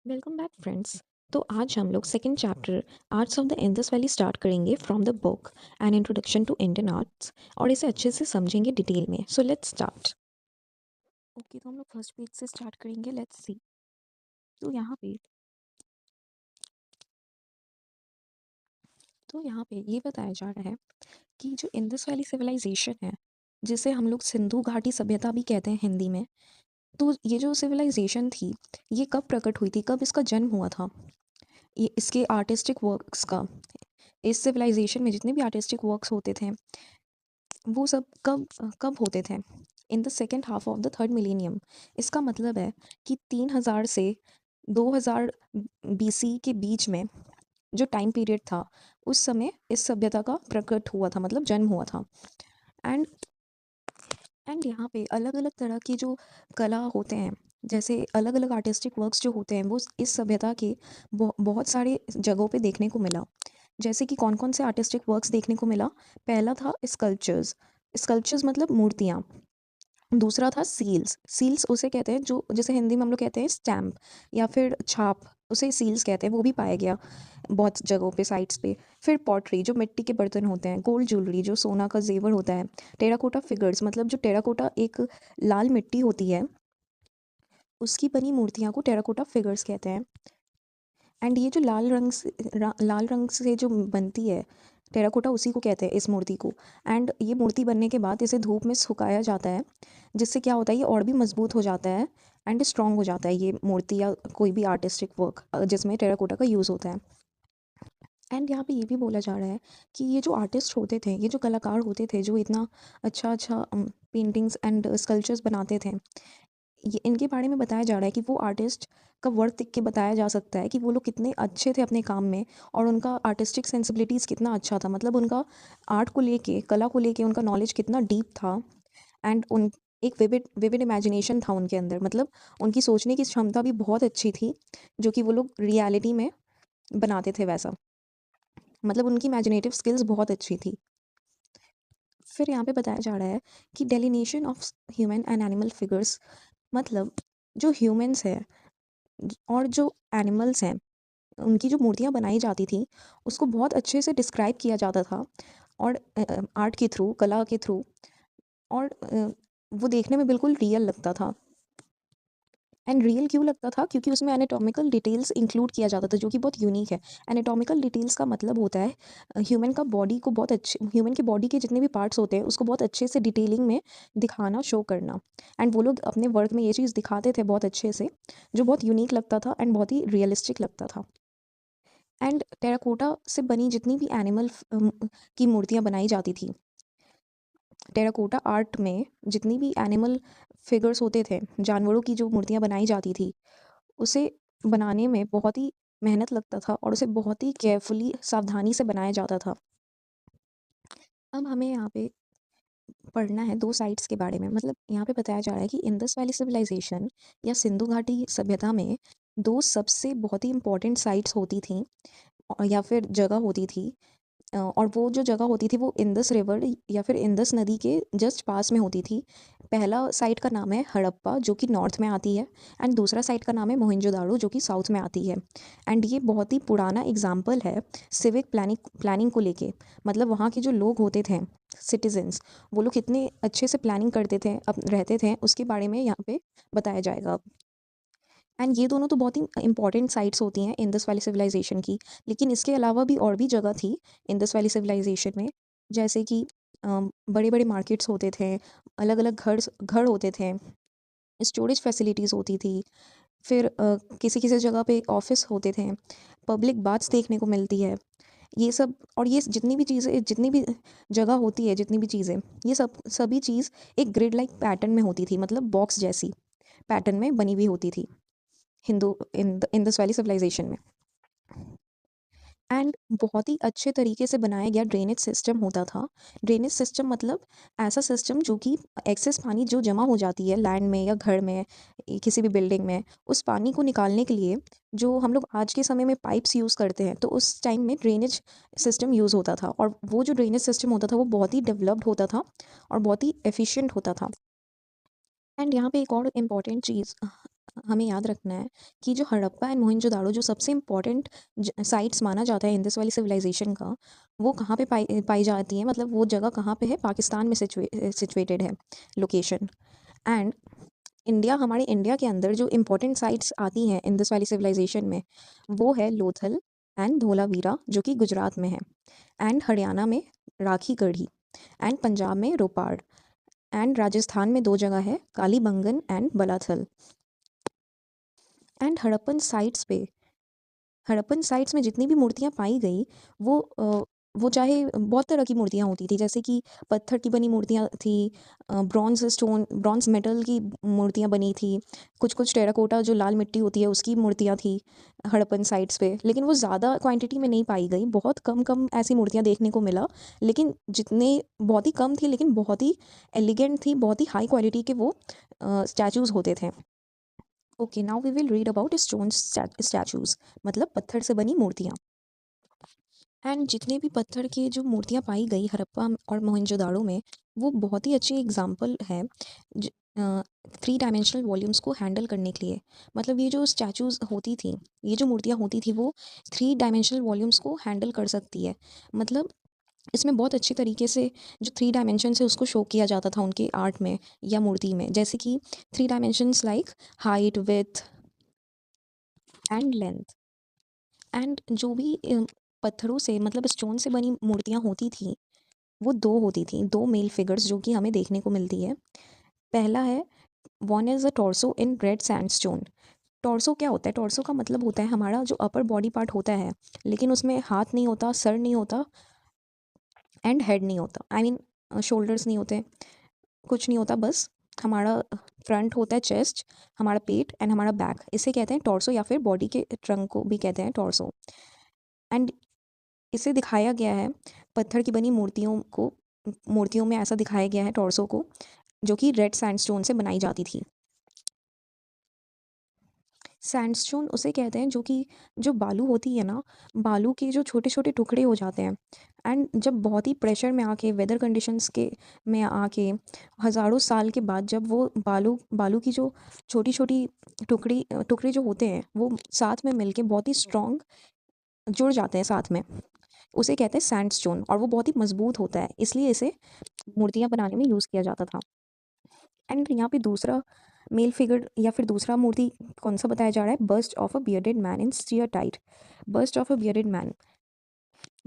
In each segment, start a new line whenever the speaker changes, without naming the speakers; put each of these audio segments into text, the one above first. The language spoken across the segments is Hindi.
Welcome back friends. तो आज हम लोग second chapter arts of the Indus valley start करेंगे from the book an introduction to Indian arts और इसे अच्छे से समझेंगे डिटेल में। So let's start. ओके, तो हम लोग फर्स्ट पेज से स्टार्ट करेंगे। Let's see. तो यहाँ पे ये बताया जा रहा है कि जो इंडस वैली सिविलाइजेशन है, जिसे हम लोग सिंधु घाटी सभ्यता भी कहते हैं हिंदी में, तो ये जो सिविलाइजेशन थी, ये कब प्रकट हुई थी, कब इसका जन्म हुआ था, ये इसके आर्टिस्टिक वर्क्स का, इस सिविलाइजेशन में जितने भी आर्टिस्टिक वर्क्स होते थे वो सब कब कब होते थे, in the second half of the third millennium. इसका मतलब है कि 3000 से 2000 बीसी के बीच में जो टाइम पीरियड था, उस समय इस सभ्यता का प्रकट हुआ था, मतलब जन्म हुआ था। एंड एंड यहाँ पे अलग अलग तरह की जो कला होते हैं, जैसे अलग अलग आर्टिस्टिक वर्क्स जो होते हैं, वो इस सभ्यता के बहुत सारे जगहों पे देखने को मिला। जैसे कि कौन कौन से आर्टिस्टिक वर्क्स देखने को मिला। पहला था स्कल्पचर्स। स्कल्पचर्स मतलब मूर्तियाँ। दूसरा था सील्स। सील्स उसे कहते हैं जो, जैसे हिंदी में हम लोग कहते हैं स्टैम्प या फिर छाप, उसे सील्स कहते हैं। वो भी पाया गया बहुत जगहों पे, साइट्स पे। फिर पॉटरी, जो मिट्टी के बर्तन होते हैं। गोल्ड ज्वेलरी, जो सोना का जेवर होता है। टेराकोटा फिगर्स, मतलब जो टेराकोटा एक लाल मिट्टी होती है, उसकी बनी मूर्तियाँ को टेराकोटा फिगर्स कहते हैं। एंड ये जो लाल रंग से जो बनती है टेराकोटा, उसी को कहते हैं, इस मूर्ति को। एंड ये मूर्ति बनने के बाद इसे धूप में सुखाया जाता है, जिससे क्या होता है, ये और भी मजबूत हो जाता है एंड स्ट्रांग हो जाता है, ये मूर्ति या कोई भी आर्टिस्टिक वर्क जिसमें टेराकोटा का यूज़ होता है। एंड यहाँ पे ये भी बोला जा रहा है कि ये जो आर्टिस्ट होते थे, ये जो कलाकार होते थे, जो इतना अच्छा अच्छा पेंटिंग्स एंड स्कल्पचर्स बनाते थे, ये इनके बारे में बताया जा रहा है कि वो आर्टिस्ट का वर्क देख के बताया जा सकता है कि वो लोग कितने अच्छे थे अपने काम में, और उनका आर्टिस्टिक सेंसिबिलिटीज़ कितना अच्छा था, मतलब उनका आर्ट को लेके, कला को लेके उनका नॉलेज कितना डीप था। एंड उन एक विविड विविड इमेजिनेशन था उनके अंदर, मतलब उनकी सोचने की क्षमता भी बहुत अच्छी थी, जो कि वो लोग रियलिटी में बनाते थे वैसा, मतलब उनकी इमेजिनेटिव स्किल्स बहुत अच्छी थी। फिर यहाँ पे बताया जा रहा है कि delineation of human and animal figures, मतलब जो ह्यूमंस है और जो एनिमल्स हैं, उनकी जो मूर्तियाँ बनाई जाती थी, उसको बहुत अच्छे से डिस्क्राइब किया जाता था, और आर्ट के थ्रू, कला के थ्रू। और वो देखने में बिल्कुल रियल लगता था। एंड रियल क्यों लगता था? क्योंकि उसमें एनाटॉमिकल डिटेल्स इंक्लूड किया जाता था, जो कि बहुत यूनिक है। एनाटॉमिकल डिटेल्स का मतलब होता है ह्यूमन का बॉडी को बहुत अच्छे, ह्यूमन के बॉडी के जितने भी पार्ट्स होते हैं उसको बहुत अच्छे से डिटेलिंग में दिखाना, शो करना। एंड वो लोग अपने वर्क में ये चीज़ दिखाते थे बहुत अच्छे से, जो बहुत यूनिक लगता था एंड बहुत ही रियलिस्टिक लगता था। एंड टेराकोटा से बनी जितनी भी एनिमल की मूर्तियाँ बनाई जाती थी, टेराकोटा आर्ट में जितनी भी एनिमल फिगर्स होते थे, जानवरों की जो मूर्तियाँ बनाई जाती थी, उसे बनाने में बहुत ही मेहनत लगता था और उसे बहुत ही केयरफुली, सावधानी से बनाया जाता था। अब हमें यहाँ पे पढ़ना है दो साइट्स के बारे में। मतलब यहाँ पे बताया जा रहा है कि इंडस वैली सिविलाइजेशन या सिंधु घाटी सभ्यता में दो सबसे बहुत ही इंपॉर्टेंट साइट्स होती थी, या फिर जगह होती थी। और वो जो जगह होती थी वो इंदस रिवर या फिर इंदस नदी के जस्ट पास में होती थी। पहला साइट का नाम है हड़प्पा, जो कि नॉर्थ में आती है, एंड दूसरा साइट का नाम है मोहनजोदाड़ो, जो कि साउथ में आती है। एंड ये बहुत ही पुराना एग्जाम्पल है सिविक प्लानिंग को लेके। मतलब वहाँ के जो लोग होते थे, सिटीजन्स, वो लोग कितने अच्छे से प्लानिंग करते थे, अब रहते थे, उसके बारे में यहाँ पे बताया जाएगा अब। एंड ये दोनों तो बहुत ही इंपॉर्टेंट साइट्स होती हैं इंडस वैली सिविलाइजेशन की। लेकिन इसके अलावा भी और भी जगह थी इंडस वैली सिविलाइजेशन में, जैसे कि बड़े बड़े मार्केट्स होते थे, अलग अलग घर घर होते थे, स्टोरेज फैसिलिटीज़ होती थी। फिर किसी किसी जगह पे ऑफिस होते थे, पब्लिक बाथ्स देखने को मिलती है, ये सब। और ये जितनी भी चीज़ें, जितनी भी जगह होती है, जितनी भी चीज़ें, ये सब सभी चीज़ एक ग्रिड लाइक पैटर्न में होती थी, मतलब बॉक्स जैसी पैटर्न में बनी हुई होती थी हिंदू इंडस वैली सिविलाइजेशन में। एंड बहुत ही अच्छे तरीके से बनाया गया ड्रेनेज सिस्टम होता था। ड्रेनेज सिस्टम मतलब ऐसा सिस्टम जो कि एक्सेस पानी जो जमा हो जाती है लैंड में या घर में, किसी भी बिल्डिंग में, उस पानी को निकालने के लिए जो हम लोग आज के समय में पाइप्स यूज़ करते हैं, तो उस टाइम में ड्रेनेज सिस्टम यूज़ होता था। और वो जो ड्रेनेज सिस्टम होता था वो बहुत ही डेवलप्ड होता था और बहुत ही एफिशिएंट होता था। एंड यहाँ पे एक और इम्पॉर्टेंट चीज़ हमें याद रखना है कि जो हड़प्पा एंड मोहनजोदाड़ो जो सबसे इम्पोर्टेंट साइट्स माना जाता है इंडस वैली सिविलाइजेशन का, वो कहाँ पे पाई पाई जाती है, मतलब वो जगह कहाँ पे है, पाकिस्तान में सिचुएटेड है लोकेशन। एंड इंडिया, हमारे इंडिया के अंदर जो इम्पोर्टेंट साइट्स आती हैं इंडस वैली सिविलाइजेशन में, वो है लोथल एंड धोलावीरा जो कि गुजरात में है, एंड हरियाणा में राखी गढ़ी, एंड पंजाब में रोपाड़, एंड राजस्थान में दो जगह है, Kalibangan and Balathal. And Harappan sites में जितनी भी मूर्तियाँ पाई गई, वो चाहे बहुत तरह की मूर्तियाँ होती थी, जैसे कि पत्थर की बनी मूर्तियाँ थी, ब्रॉन्ज मेटल की मूर्तियाँ बनी थी, कुछ कुछ टेराकोटा जो लाल मिट्टी होती है उसकी मूर्तियाँ थी हड़प्पन साइट्स पे, लेकिन वो ज़्यादा क्वांटिटी में नहीं पाई गई, बहुत कम कम ऐसी मूर्तियाँ देखने को मिला। लेकिन जितने बहुत ही कम थी, लेकिन बहुत ही एलिगेंट थी, बहुत ही हाई क्वालिटी के वो स्टैचूज़ होते थे। Okay, now we will read about stone statues, मतलब पत्थर से बनी मूर्तियाँ। एंड जितने भी पत्थर की जो मूर्तियाँ पाई गई हड़प्पा और मोहनजोदाड़ो में, वो बहुत ही अच्छी एग्जाम्पल है थ्री डायमेंशनल वॉल्यूम्स को हैंडल करने के लिए। मतलब ये जो स्टैचूज होती थी, ये जो मूर्तियाँ होती थी, वो थ्री डायमेंशनल वॉल्यूम्स को हैंडल कर सकती है। मतलब इसमें बहुत अच्छी तरीके से जो थ्री डायमेंशन है उसको शो किया जाता था उनके आर्ट में या मूर्ति में, जैसे कि three dimensions like height, with and length. And जो भी पत्थरों से, मतलब स्टोन से बनी मूर्तियाँ होती थी, वो दो होती थी, दो मेल फिगर्स जो कि हमें देखने को मिलती है। पहला है, one is a torso in red sandstone. Torso क्या होता है? टॉर्सो का मतलब होता है हमारा जो अपर बॉडी पार्ट होता है, लेकिन उसमें हाथ नहीं होता, सर नहीं होता, एंड हेड नहीं होता, आई मीन शोल्डर्स नहीं होते, कुछ नहीं होता, बस हमारा फ्रंट होता है, चेस्ट, हमारा पेट एंड हमारा बैक, इसे कहते हैं टॉर्सो, या फिर बॉडी के ट्रंक को भी कहते हैं टॉर्सो। एंड इसे दिखाया गया है पत्थर की बनी मूर्तियों में ऐसा दिखाया गया है टॉर्सो को, जो कि रेड सैंडस्टोन से बनाई जाती थी। सैंडस्टोन उसे कहते हैं जो कि जो बालू होती है ना, बालू के जो छोटे छोटे टुकड़े हो जाते हैं, एंड जब बहुत ही प्रेशर में आके, वेदर कंडीशंस के में आके, हज़ारों साल के बाद जब वो बालू बालू की जो छोटी छोटी टुकड़े जो होते हैं, वो साथ में मिलके बहुत ही स्ट्रॉन्ग जुड़ जाते हैं साथ में, उसे कहते हैं सैंडस्टोन, और वो बहुत ही मजबूत होता है, इसलिए इसे मूर्तियाँ बनाने में यूज़ किया जाता था। एंड यहाँ पे दूसरा मेल फिगर या फिर दूसरा मूर्ति कौन सा बताया जा रहा है? Bust of a bearded man in steatite. Bust of a bearded man,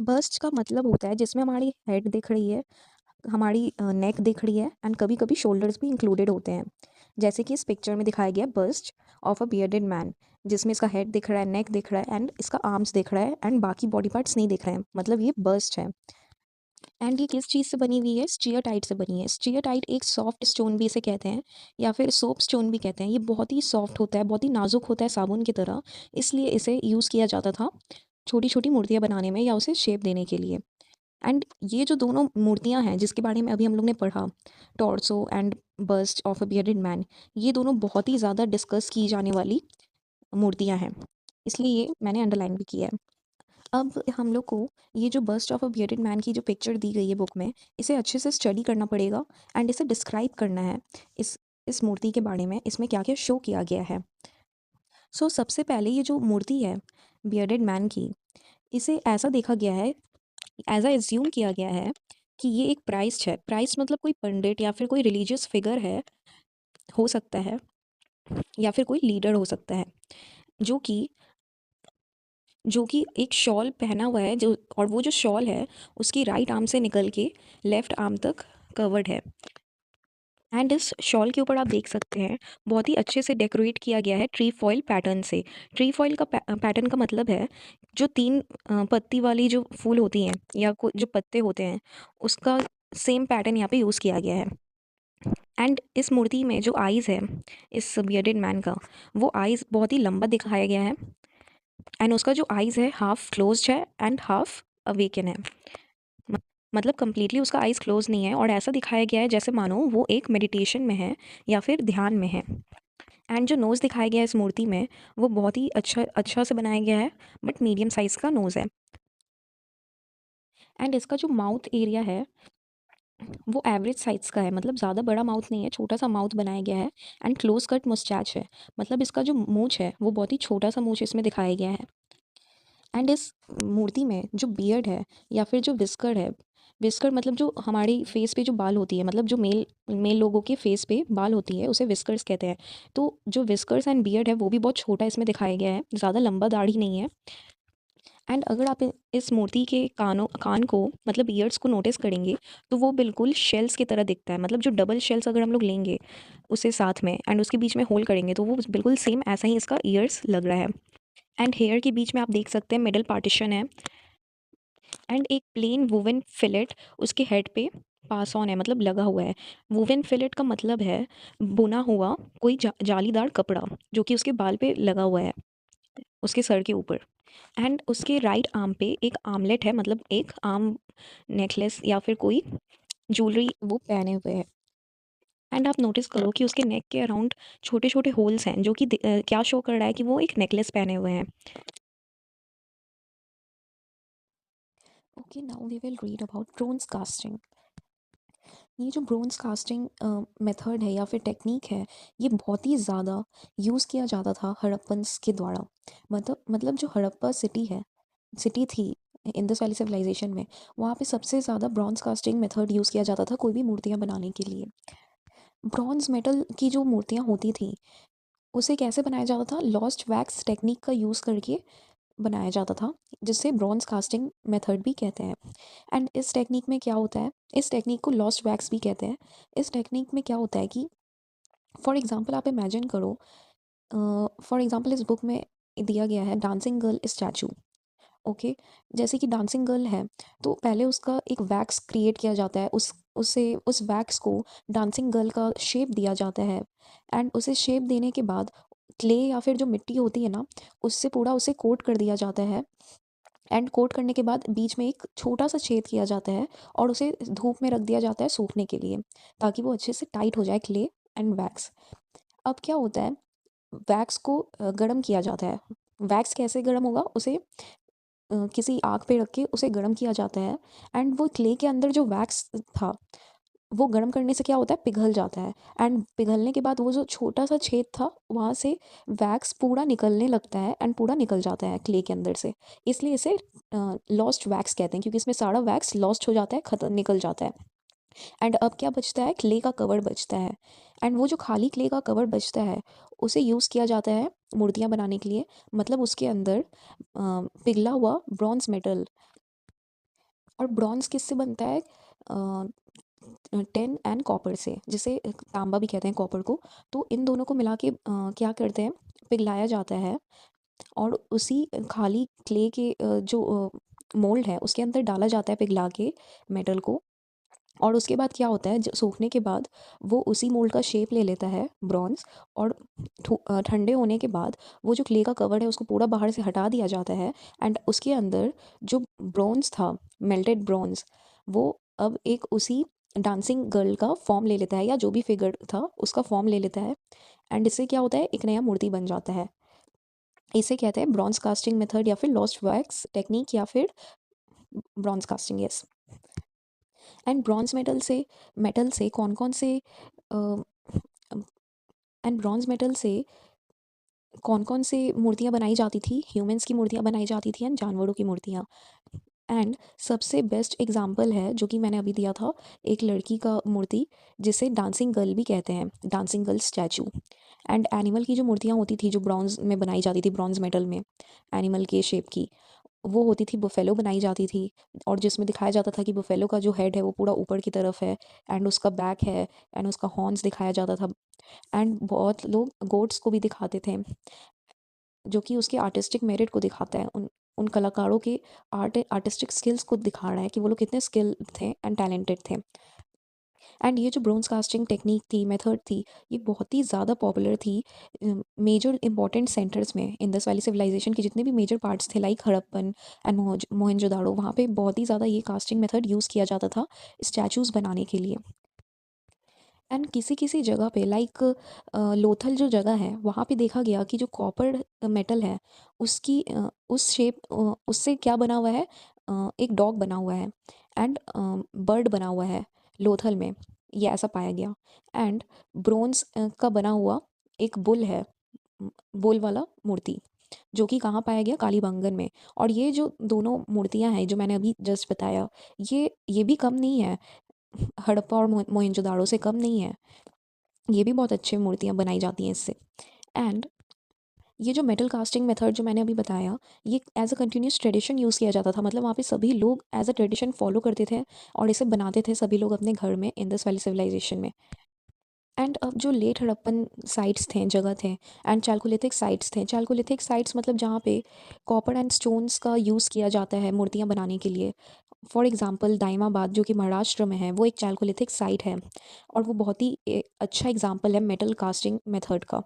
bust का मतलब होता है जिसमें हमारी हेड दिख रही है, हमारी नेक दिख रही है, एंड कभी कभी शोल्डर्स भी इंक्लूडेड होते हैं, जैसे कि इस पिक्चर में दिखाया गया bust of a bearded man, जिसमें इसका हेड दिख रहा है, नेक दिख रहा है, एंड इसका आर्म्स दिख रहा है, एंड बाकी बॉडी पार्ट्स नहीं दिख रहे हैं, मतलब ये बस्ट है। एंड ये किस चीज़ से बनी हुई है? स्टीयरटाइट से बनी है। स्टीयरटाइट एक सॉफ्ट स्टोन भी इसे कहते हैं, या फिर सोप स्टोन भी कहते हैं। ये बहुत ही सॉफ्ट होता है, बहुत ही नाजुक होता है साबुन की तरह, इसलिए इसे यूज़ किया जाता था छोटी छोटी मूर्तियाँ बनाने में या उसे शेप देने के लिए। एंड ये जो दोनों मूर्तियाँ हैं जिसके बारे में अभी हम लोग ने पढ़ा, torso and bast of a bearded man, ये दोनों बहुत ही ज़्यादा डिस्कस की जाने वाली मूर्तियाँ हैं, इसलिए ये मैंने अंडरलाइन भी किया है। अब हम लोग को ये जो bust of a bearded man की जो पिक्चर दी गई है बुक में, इसे अच्छे से स्टडी करना पड़ेगा, एंड इसे डिस्क्राइब करना है इस मूर्ति के बारे में, इसमें क्या क्या शो किया गया है। सो सबसे पहले ये जो मूर्ति है बियर्डेड मैन की, इसे ऐसा देखा गया है, ऐसा एज्यूम किया गया है कि ये एक प्राइस्ट है। प्राइस्ट मतलब कोई पंडित या फिर कोई रिलीजियस फिगर है, हो सकता है, या फिर कोई लीडर हो सकता है, जो कि जो कि एक शॉल पहना हुआ है, जो और वो जो शॉल है उसकी राइट आर्म से निकल के लेफ्ट आर्म तक कवर्ड है। एंड इस शॉल के ऊपर आप देख सकते हैं बहुत ही अच्छे से डेकोरेट किया गया है ट्री फॉइल पैटर्न से। ट्री फॉइल का पैटर्न का मतलब है जो तीन पत्ती वाली जो फूल होती हैं या जो पत्ते होते हैं, उसका सेम पैटर्न यहाँ पे यूज़ किया गया है। एंड इस मूर्ति में जो आइज़ है इस बियर्डेड मैन का, वो आइज़ बहुत ही लंबा दिखाया गया है, एंड उसका जो आइज़ है हाफ क्लोज्ड है एंड हाफ अवेकन है, म- मतलब कंप्लीटली उसका आइज़ क्लोज नहीं है, और ऐसा दिखाया गया है जैसे मानो वो एक मेडिटेशन में है या फिर ध्यान में है। एंड जो नोज़ दिखाया गया है इस मूर्ति में, वो बहुत ही अच्छा अच्छा से बनाया गया है, बट मीडियम साइज़ का नोज़ है। एंड इसका जो माउथ एरिया है, वो एवरेज साइज़ का है, मतलब ज़्यादा बड़ा माउथ नहीं है, छोटा-सा माउथ बनाया गया है एंड क्लोज़ कट मुस्टैच है। मतलब इसका जो मूंछ है, वो बहुत ही छोटा-सा मूंछ इसमें दिखाया गया है। एंड इस मूर्ति में जो बियर्ड है या फिर जो व्हिस्कर है, व्हिस्कर मतलब जो हमारी फेस पे जो बाल होती है, मतलब जो मेल मेल लोगों के फेस पे बाल होती है, उसे व्हिस्कर्स कहते हैं। तो जो व्हिस्कर्स एंड बियर्ड है, वो भी बहुत छोटा इसमें दिखाया गया है, ज़्यादा लंबा दाढ़ी नहीं है। एंड अगर आप इस मूर्ति के कान को मतलब ईयर्स को नोटिस करेंगे, तो वो बिल्कुल शेल्स की तरह दिखता है। मतलब जो डबल शेल्स अगर हम लोग लेंगे उसे साथ में एंड उसके बीच में होल करेंगे, तो वो बिल्कुल सेम ऐसा ही इसका ईयर्स लग रहा है। एंड हेयर के बीच में आप देख सकते हैं मिडल पार्टीशन है एंड एक प्लेन वुवन फिलेट उसके हेड पे पास ऑन है, मतलब लगा हुआ है। वुवन फिलेट का मतलब है बुना हुआ कोई जालीदार कपड़ा, जो कि उसके बाल पे लगा हुआ है, उसके सर के ऊपर। एंड उसके राइट आर्म पे एक आर्मलेट है, मतलब एक आर्म नेकलेस या फिर कोई ज्वेलरी वो पहने हुए है। एंड आप नोटिस करो कि उसके नेक के अराउंड छोटे छोटे होल्स हैं, जो कि क्या शो कर रहा है कि वो एक नेकलेस पहने हुए हैं। Okay, now we will read about bronze casting. ये जो ब्रोंज कास्टिंग मेथड है या फिर टेक्निक है, ये बहुत ही ज़्यादा यूज़ किया जाता था हड़प्पन्स के द्वारा। मतलब जो हड़प्पा सिटी थी इंडस वैली सिविलाइजेशन में, वहाँ पे सबसे ज़्यादा ब्रॉन्ज कास्टिंग मेथड यूज़ किया जाता था कोई भी मूर्तियाँ बनाने के लिए। ब्रॉन्ज मेटल की जो मूर्तियाँ होती थी, उसे कैसे बनाया जाता था? लॉस्ट वैक्स टेक्निक का यूज़ करके बनाया जाता था, जिसे ब्रॉन्ज कास्टिंग मेथड भी कहते हैं। एंड इस टेक्निक में क्या होता है, इस टेक्निक को लॉस्ट वैक्स भी कहते हैं। इस टेक्निक में क्या होता है कि फॉर एग्जांपल आप इमेजिन करो, फॉर एग्जांपल इस बुक में दिया गया है डांसिंग गर्ल स्टैचू। ओके, जैसे कि डांसिंग गर्ल है, तो पहले उसका एक वैक्स क्रिएट किया जाता है, उस वैक्स को डांसिंग गर्ल का शेप दिया जाता है। एंड उसे शेप देने के बाद क्ले या फिर जो मिट्टी होती है ना, उससे पूरा उसे कोट कर दिया जाता है। एंड कोट करने के बाद बीच में एक छोटा सा छेद किया जाता है और उसे धूप में रख दिया जाता है सूखने के लिए, ताकि वो अच्छे से टाइट हो जाए क्ले एंड वैक्स। अब क्या होता है, वैक्स को गर्म किया जाता है। वैक्स कैसे गर्म होगा, उसे किसी आग पे रख के उसे गर्म किया जाता है। एंड वो क्ले के अंदर जो वैक्स था, वो गर्म करने से क्या होता है, पिघल जाता है। एंड पिघलने के बाद वो जो छोटा सा छेद था, वहाँ से वैक्स पूरा निकलने लगता है एंड पूरा निकल जाता है क्ले के अंदर से। इसलिए इसे लॉस्ट वैक्स कहते हैं, क्योंकि इसमें सारा वैक्स लॉस्ट हो जाता है, खत्म निकल जाता है। एंड अब क्या बचता है, क्ले का कवर बचता है। एंड वो जो खाली क्ले का कवर बचता है, उसे यूज़ किया जाता है मूर्तियाँ बनाने के लिए। मतलब उसके अंदर पिघला हुआ ब्रॉन्ज मेटल, और ब्रॉन्ज किससे बनता है, टिन एंड कॉपर से, जिसे तांबा भी कहते हैं कॉपर को। तो इन दोनों को मिला के क्या करते हैं, पिघलाया जाता है और उसी खाली क्ले के जो मोल्ड है उसके अंदर डाला जाता है पिघला के मेटल को। और उसके बाद क्या होता है, सूखने के बाद वो उसी मोल्ड का शेप ले लेता है ब्रॉन्ज। और ठंडे होने के बाद वो जो क्ले का कवर है उसको पूरा बाहर से हटा दिया जाता है। एंड उसके अंदर जो ब्रॉन्ज था, मेल्टेड ब्रॉन्ज, वो अब एक उसी डांसिंग गर्ल का फॉर्म ले लेता है, या जो भी फिगर था उसका फॉर्म ले लेता है। एंड इससे क्या होता है, एक नया मूर्ति बन जाता है। इसे कहते हैं ब्रॉन्ज कास्टिंग मेथड या फिर लॉस्ट वैक्स टेक्निक या फिर bronze casting, yes. And bronze metal से कौन कौन से एंड ब्रॉन्ज मेटल से कौन कौन से मूर्तियाँ बनाई जाती थी, ह्यूमंस की मूर्तियाँ बनाई जाती थी एंड जानवरों की मूर्तियाँ। एंड सबसे बेस्ट एग्जाम्पल है जो कि मैंने अभी दिया था, एक लड़की का मूर्ति, जिसे डांसिंग गर्ल भी कहते हैं, dancing girl statue. And animal की जो मूर्तियाँ होती थी जो ब्रॉन्ज में बनाई जाती थी, ब्रॉन्ज मेटल में एनिमल के शेप की, वो होती थी बुफेलो बनाई जाती थी। और जिसमें दिखाया जाता था कि बुफेलो का जो हेड है वो पूरा ऊपर की तरफ है, एंड उसका बैक है, एंड उसका हॉर्न्स दिखाया जाता था। एंड बहुत लोग गोट्स को भी दिखाते थे, जो कि उसके आर्टिस्टिक मेरिट को दिखाता है, उन उन कलाकारों के आर्टिस्टिक स्किल्स को दिखा रहा है कि वो लोग कितने स्किल थे एंड टैलेंटेड थे। एंड ये जो ब्रोंज कास्टिंग टेक्निक थी, मेथड थी, ये बहुत ही ज़्यादा पॉपुलर थी मेजर इंपॉर्टेंट सेंटर्स में। इंडस वैली सिविलाइजेशन के जितने भी मेजर पार्ट्स थे, लाइक हड़प्पन एंड मोहनजोदाड़ो, वहाँ पे बहुत ही ज़्यादा ये कास्टिंग मेथड यूज़ किया जाता था स्टैचूज़ बनाने के लिए। एंड किसी किसी जगह पे लाइक लोथल जो जगह है, वहाँ पे देखा गया कि जो कॉपर मेटल है, उसकी उस शेप उससे क्या बना हुआ है, एक डॉग बना हुआ है एंड बर्ड बना हुआ है, लोथल में ये ऐसा पाया गया। एंड ब्रोंज का बना हुआ एक बुल है, बुल वाला मूर्ति, जो कि कहाँ पाया गया, कालीबंगन में। और ये जो दोनों मूर्तियां हैं जो मैंने अभी जस्ट बताया, ये भी कम नहीं है, हड़प्पा और मोहनजोदाड़ो से कम नहीं है। ये भी बहुत अच्छी मूर्तियां बनाई जाती हैं इससे। एंड ये जो मेटल कास्टिंग मेथड जो मैंने अभी बताया, ये as a continuous tradition use किया जाता था, मतलब वहाँ पे सभी लोग एज अ ट्रेडिशन फॉलो करते थे और इसे बनाते थे सभी लोग अपने घर में इंडस वैली सिविलाइजेशन में। एंड अब जो लेट हड़प्पन साइट्स थे, जगह थे, एंड चालकोलिथिक साइट्स थे। चालकोलिथिक साइट्स मतलब जहाँ पे कॉपर एंड स्टोन्स का यूज़ किया जाता है मूर्तियाँ बनाने के लिए। फॉर एग्जांपल दाइमाबाद जो कि महाराष्ट्र में है, वो एक चालकोलिथिक साइट है और वो बहुत ही अच्छा एग्जांपल है मेटल कास्टिंग मेथड का।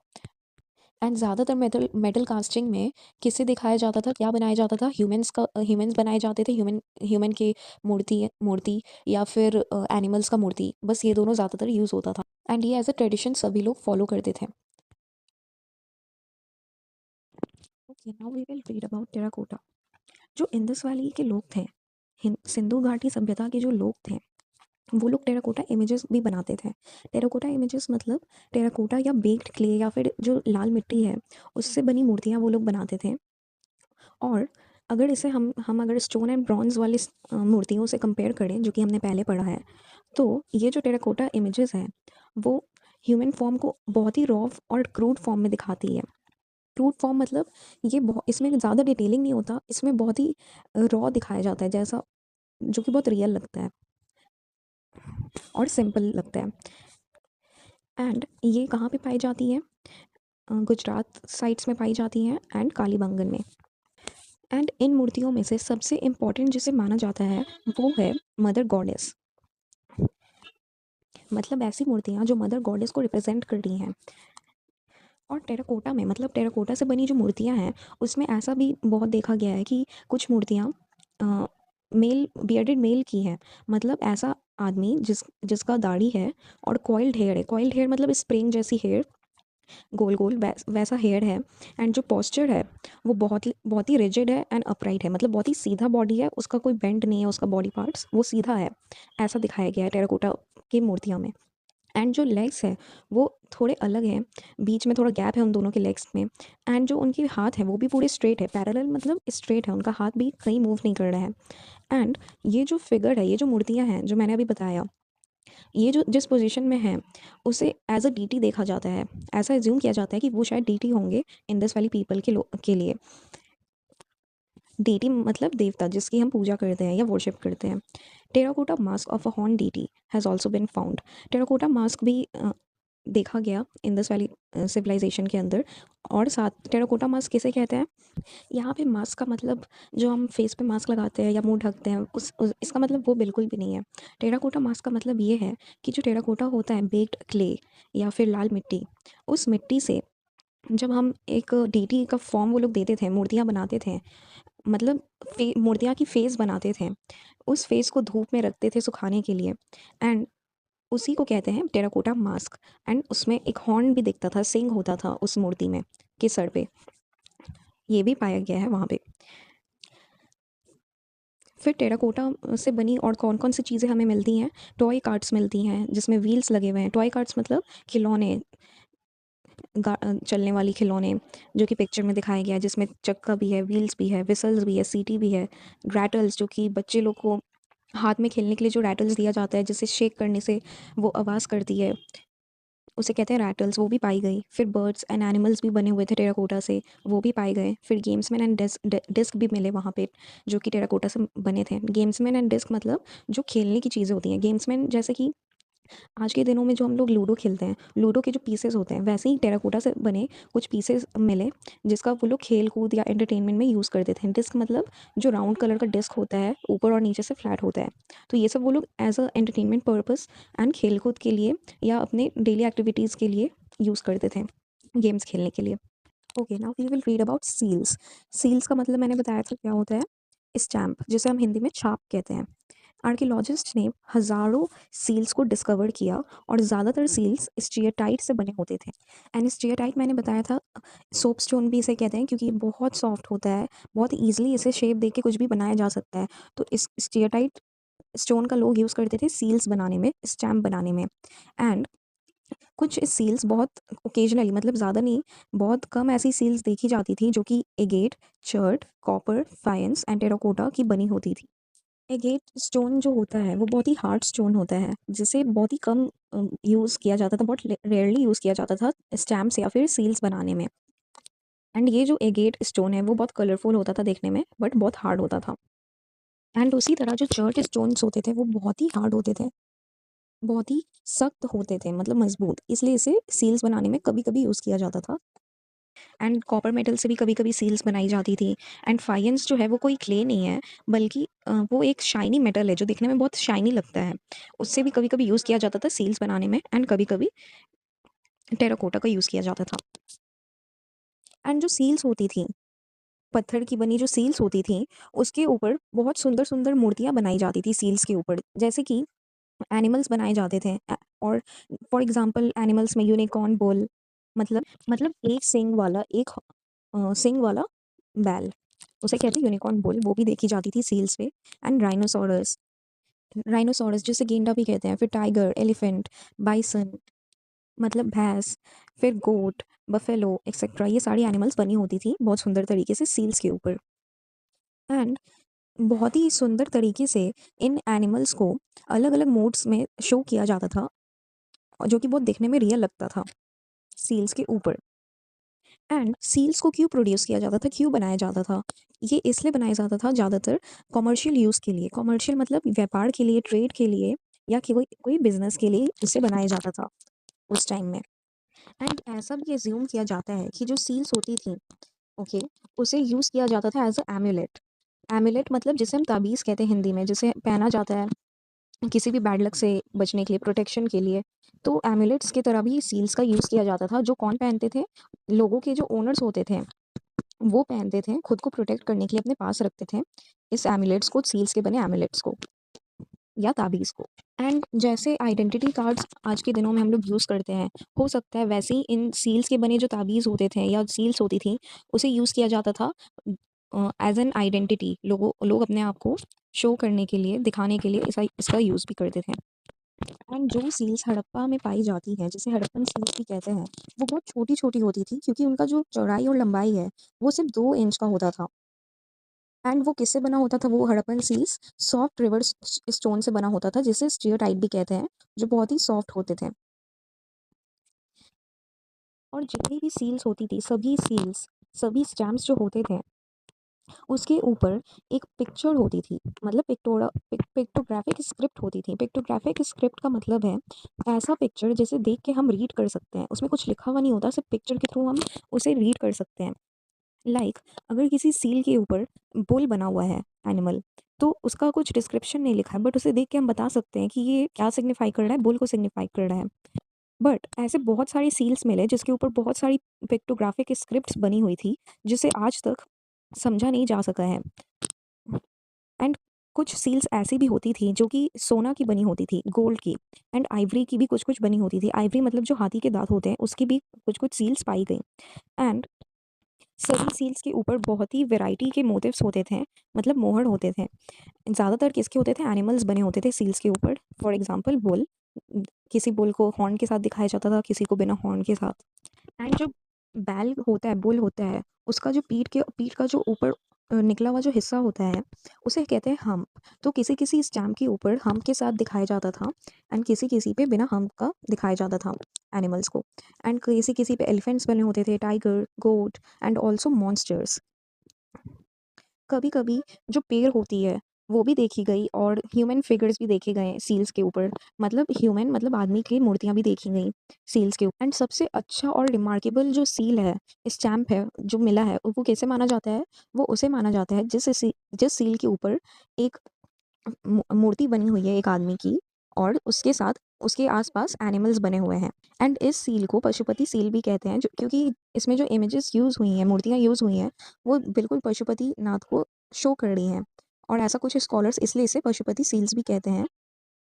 एंड ज़्यादातर मेटल मेटल कास्टिंग में किसे दिखाया जाता था, क्या बनाया जाता था, ह्यूमंस बनाए जाते थे, ह्यूमन ह्यूमन की मूर्ति मूर्ति या फिर एनिमल्स का मूर्ति, बस ये दोनों ज़्यादातर यूज़ होता था। एंड ये एज अ ट्रेडिशन सभी लोग फॉलो करते थे। Okay, now we will read about terracotta. जो इंडस वैली के लोग थे, सिंधु घाटी सभ्यता के जो लोग थे, वो लोग टेराकोटा इमेजेस भी बनाते थे। टेराकोटा इमेजेस मतलब टेराकोटा या बेक्ड क्ले या फिर जो लाल मिट्टी है उससे बनी मूर्तियाँ वो लोग बनाते थे। और अगर इसे हम अगर स्टोन एंड ब्रॉन्ज वाली मूर्तियों से कंपेयर करें, जो कि हमने पहले पढ़ा है, तो ये जो टेराकोटा इमेजेस हैं वो ह्यूमन फॉर्म को बहुत ही रॉ और क्रूड फॉर्म में दिखाती है। क्रूड फॉर्म मतलब ये बहुत, इसमें ज़्यादा डिटेलिंग नहीं होता, इसमें बहुत ही रॉ दिखाया जाता है, जैसा जो कि बहुत रियल लगता है और सिंपल लगता है। एंड ये कहाँ पे पाई जाती है, गुजरात साइड्स में पाई जाती हैं एंड कालीबंगन में। एंड इन मूर्तियों में से सबसे इम्पॉर्टेंट जिसे माना जाता है वो है मदर गॉडेस, मतलब ऐसी मूर्तियाँ जो मदर गॉडेस को रिप्रेजेंट कर रही हैं। और टेराकोटा में मतलब टेराकोटा से बनी जो मूर्तियाँ हैं उसमें ऐसा भी बहुत देखा गया है कि कुछ मूर्तियाँ मेल बियर्डेड मेल की हैं, मतलब ऐसा आदमी जिसका दाढ़ी है और कॉइल्ड हेयर है। कॉइल्ड हेयर मतलब स्प्रिंग जैसी हेयर, गोल गोल वैसा हेयर है। एंड जो पोस्चर है वो बहुत ही रिजिड है एंड अपराइट है, मतलब बहुत ही सीधा बॉडी है, उसका कोई बेंड नहीं है, उसका बॉडी पार्ट्स वो सीधा है, ऐसा दिखाया गया है टेराकोटा की मूर्तियों में। एंड जो लेग्स है वो थोड़े अलग हैं, बीच में थोड़ा गैप है उन दोनों के लेग्स में। एंड जो उनके हाथ है वो भी पूरे स्ट्रेट है, पैरेलल मतलब स्ट्रेट है, उनका हाथ भी कहीं मूव नहीं कर रहा है। एंड ये जो फिगर है, ये जो मूर्तियाँ हैं जो मैंने अभी बताया, ये जो जिस पोजीशन में है उसे एज अ डीटी देखा जाता है, ऐसा एज्यूम किया जाता है कि वो शायद डीटी होंगे इंडस वैली पीपल के लिए। डीटी मतलब देवता जिसकी हम पूजा करते हैं या वर्शिप करते हैं। Terracotta mask of a horned deity has also been found. Terracotta mask भी देखा गया इंडस वैली सिविलाइजेशन के अंदर। और साथ टेराकोटा मास्क किसे कहते हैं, यहाँ पे मास्क का मतलब जो हम फेस पे मास्क लगाते हैं या मुंह ढकते हैं इसका मतलब वो बिल्कुल भी नहीं है। टेराकोटा मास्क का मतलब ये है कि जो टेराकोटा होता है, बेक्ड क्ले या फिर लाल मिट्टी, उस मिट्टी से जब हम एक डीटी का फॉर्म वो लोग देते थे, मूर्तियाँ बनाते थे, मतलब मूर्तियाँ की फेस बनाते थे, उस फेस को धूप में रखते थे सुखाने के लिए। एंड उसी को कहते हैं टेराकोटा मास्क। एंड उसमें एक हॉर्न भी दिखता था, सिंग होता था उस मूर्ति में के सर पे, ये भी पाया गया है वहाँ पे। फिर टेराकोटा से बनी और कौन कौन सी चीज़ें हमें मिलती हैं, टॉय कार्ट्स मिलती हैं जिसमें व्हील्स लगे हुए हैं। टॉय कार्ट्स मतलब खिलौने, चलने वाली खिलौने, जो कि पिक्चर में दिखाया गया है, जिसमें चक्का भी है, व्हील्स भी है, विसल्स भी है, सीटी भी है। रैटल्स जो कि बच्चे लोग को हाथ में खेलने के लिए जो रैटल्स दिया जाता है, जिसे शेक करने से वो आवाज़ करती है, उसे कहते हैं रैटल्स, वो भी पाई गई। फिर बर्ड्स एंड एनिमल्स भी बने हुए थे टेराकोटा से, वो भी पाए गए। फिर गेम्समैन एंड डिस्क भी मिले वहाँ पे, जो कि टेराकोटा से बने थे। गेम्समैन एंड डिस्क मतलब जो खेलने की चीज़ें होती हैं। गेम्समैन जैसे कि आज के दिनों में जो हम लोग लूडो खेलते हैं, लूडो के जो पीसेस होते हैं वैसे ही टेराकोटा से बने कुछ पीसेस मिले, जिसका वो लोग खेल कूद या एंटरटेनमेंट में यूज़ करते थे। डिस्क मतलब जो राउंड कलर का डिस्क होता है, ऊपर और नीचे से फ्लैट होता है, तो ये सब वो लोग as a entertainment purpose and खेल कूद के लिए या अपने डेली एक्टिविटीज़ के लिए यूज़ करते थे, गेम्स खेलने के लिए। Okay, now we will read about seals. Seals का मतलब मैंने बताया था क्या होता है, स्टैम्प, जिसे हम हिंदी में छाप कहते हैं। आर्कियोलॉजिस्ट ने हज़ारों सील्स को डिस्कवर किया और ज़्यादातर सील्स स्टीयरटाइट से बने होते थे। एंड स्टीयरटाइट मैंने बताया था, सोप स्टोन भी इसे कहते हैं क्योंकि ये बहुत सॉफ्ट होता है, बहुत ईजिली इसे शेप दे के कुछ भी बनाया जा सकता है। तो इस स्टीयरटाइट स्टोन का लोग यूज़ करते थे सील्स बनाने में, स्टैम्प बनाने में। एंड कुछ सील्स बहुत ओकेजनली, मतलब ज़्यादा नहीं, बहुत कम ऐसी सील्स देखी जाती थी जो कि agate, chert, copper, फाइंस and terracotta की बनी होती थी। एगेट स्टोन जो होता है वो बहुत ही हार्ड स्टोन होता है, जिसे बहुत ही कम यूज़ किया जाता था, बहुत रेयरली यूज़ किया जाता था स्टैम्प्स या फिर सील्स बनाने में। एंड ये जो एगेट स्टोन है वो बहुत कलरफुल होता था देखने में, बट बहुत हार्ड होता था। एंड उसी तरह जो चर्ट स्टोन्स होते थे वो बहुत ही हार्ड होते थे, बहुत ही सख्त होते थे, मतलब मजबूत, इसलिए इसे सील्स बनाने में कभी कभी यूज़ किया जाता था। एंड कॉपर मेटल से भी कभी कभी सील्स बनाई जाती थी। एंड फाइंस जो है वो कोई क्ले नहीं है, बल्कि वो एक शाइनी मेटल है जो दिखने में बहुत शाइनी लगता है। उससे भी कभी कभी यूज़ किया जाता था सील्स बनाने में, एंड कभी कभी टेराकोटा का यूज़ किया जाता था। एंड जो सील्स होती थी, पत्थर की बनी जो सील्स होती थी, उसके ऊपर बहुत सुंदर सुंदर मूर्तियाँ बनाई जाती थी सील्स के ऊपर, जैसे कि एनिमल्स बनाए जाते थे। और फॉर एग्जांपल एनिमल्स में यूनिकॉर्न बुल, मतलब एक सींग वाला, एक सींग वाला बैल, उसे कहते हैं यूनिकॉर्न बुल, वो भी देखी जाती थी सील्स पे। एंड राइनोसोरस, राइनोसोरस जिसे गेंडा भी कहते हैं, फिर टाइगर, एलिफेंट, बाइसन, मतलब भैंस, फिर गोट, बफेलो एक्सेट्रा, ये सारी एनिमल्स बनी होती थी बहुत सुंदर तरीके से सील्स के ऊपर। एंड बहुत ही सुंदर तरीके से इन एनिमल्स को अलग अलग मोड्स में शो किया जाता था, और जो कि बहुत दिखने में रियल लगता था सील्स के ऊपर। एंड सील्स को क्यों प्रोड्यूस किया जाता था, क्यों बनाया जाता था? ये इसलिए बनाया जाता था ज़्यादातर कमर्शियल यूज़ के लिए, कमर्शियल मतलब व्यापार के लिए, ट्रेड के लिए, या कि कोई कोई बिजनेस के लिए इसे बनाया जाता था उस टाइम में। एंड ऐसा भी एज्यूम किया जाता है कि जो सील्स होती थी, ओके, उसे यूज़ किया जाता था एज अ एम्यूलेट। एम्यूलेट मतलब जिसे हम ताबीज़ कहते हैं हिंदी में, जिसे पहना जाता है किसी भी बैड लक से बचने के लिए, प्रोटेक्शन के लिए। तो एम्यूलेट्स की तरह भी सील्स का यूज़ किया जाता था, जो कौन पहनते थे? लोगों के जो ओनर्स होते थे, वो पहनते थे, खुद को प्रोटेक्ट करने के लिए अपने पास रखते थे इस एम्यूलेट्स को, सील्स के बने एम्यूलेट्स को या ताबीज़ को। एंड जैसे आइडेंटिटी कार्ड्स आज के दिनों में हम लोग यूज़ करते हैं, हो सकता है वैसे ही इन सील्स के बने जो ताबीज़ होते थे या सील्स होती थी, उसे यूज़ किया जाता था एज एन आइडेंटिटी। लोग अपने आप को शो करने के लिए, दिखाने के लिए इसका यूज़ भी करते थे। एंड जो सील्स हड़प्पा में पाई जाती हैं, जिसे हड़प्पन सील्स भी कहते हैं, वो बहुत छोटी छोटी होती थी, क्योंकि उनका जो चौड़ाई और लंबाई है वो सिर्फ 2 इंच का होता था। एंड वो किससे बना होता था? वो Harappan seals soft river stone से बना होता था, जिसे स्टीरियोटाइट भी कहते हैं, जो बहुत ही सॉफ्ट होते थे। और जितनी भी सील्स होती थी, सभी सील्स, सभी स्टैम्प्स जो होते थे, उसके ऊपर एक पिक्चर होती थी, मतलब पिक्टोग्राफिक स्क्रिप्ट होती थी। पिक्टोग्राफिक स्क्रिप्ट का मतलब है ऐसा पिक्चर जिसे देख के हम रीड कर सकते हैं, उसमें कुछ लिखा हुआ नहीं होता, सिर्फ पिक्चर के थ्रू हम उसे रीड कर सकते हैं। लाइक अगर किसी सील के ऊपर बुल बना हुआ है, एनिमल, तो उसका कुछ डिस्क्रिप्शन नहीं लिखा है, बट उसे देख के हम बता सकते हैं कि ये क्या सिग्निफाई कर रहा है, बुल को सिग्निफाई कर रहा है। बट ऐसे बहुत सारी सील्स मिले जिसके ऊपर बहुत सारी पिक्टोग्राफिक स्क्रिप्ट्स बनी हुई थी, जिसे आज तक समझा नहीं जा सका है। एंड कुछ सील्स ऐसी भी होती थी जो कि सोना की बनी होती थी, गोल्ड की। एंड आइवरी की भी कुछ कुछ बनी होती थी। आइवरी मतलब जो हाथी के दांत होते हैं, उसकी भी कुछ कुछ सील्स पाई गई। एंड सभी सील्स के ऊपर बहुत ही वैरायटी के मोटिव्स होते थे, मतलब मोहर होते थे। ज़्यादातर किसके होते थे? एनिमल्स बने होते थे सील्स के ऊपर। फॉर एग्जांपल बुल, किसी बुल को हॉर्न के साथ दिखाया जाता था, किसी को बिना हॉर्न के साथ। एंड जो बैल होता है, बुल होता है, उसका जो पीठ का जो ऊपर निकला हुआ जो हिस्सा होता है, उसे कहते हैं हम्प। तो किसी किसी स्टैम्प के ऊपर हम्प के साथ दिखाया जाता था, एंड किसी किसी पे बिना हम्प का दिखाया जाता था एनिमल्स को। एंड किसी किसी पे एलिफेंट्स बने होते थे, tiger, goat and also monsters. कभी कभी जो पेड़ होती है वो भी देखी गई, और ह्यूमन फिगर्स भी देखे गए सील्स के ऊपर, मतलब ह्यूमन मतलब आदमी की मूर्तियां भी देखी गई सील्स के ऊपर। एंड सबसे अच्छा और रिमार्केबल जो सील है, स्टैम्प है जो मिला है, वो कैसे माना जाता है? वो उसे माना जाता है जिस सील के ऊपर एक मूर्ति बनी हुई है एक आदमी की, और उसके साथ उसके आसपास एनिमल्स बने हुए हैं। एंड इस सील को पशुपति सील भी कहते हैं, जो क्योंकि इसमें जो इमेजेस यूज़ हुई हैं, मूर्तियाँ यूज़ हुई हैं, वो बिल्कुल पशुपति नाथ को शो कर रही हैं। और ऐसा कुछ स्कॉलर्स इसलिए इसे पशुपति सील्स भी कहते हैं।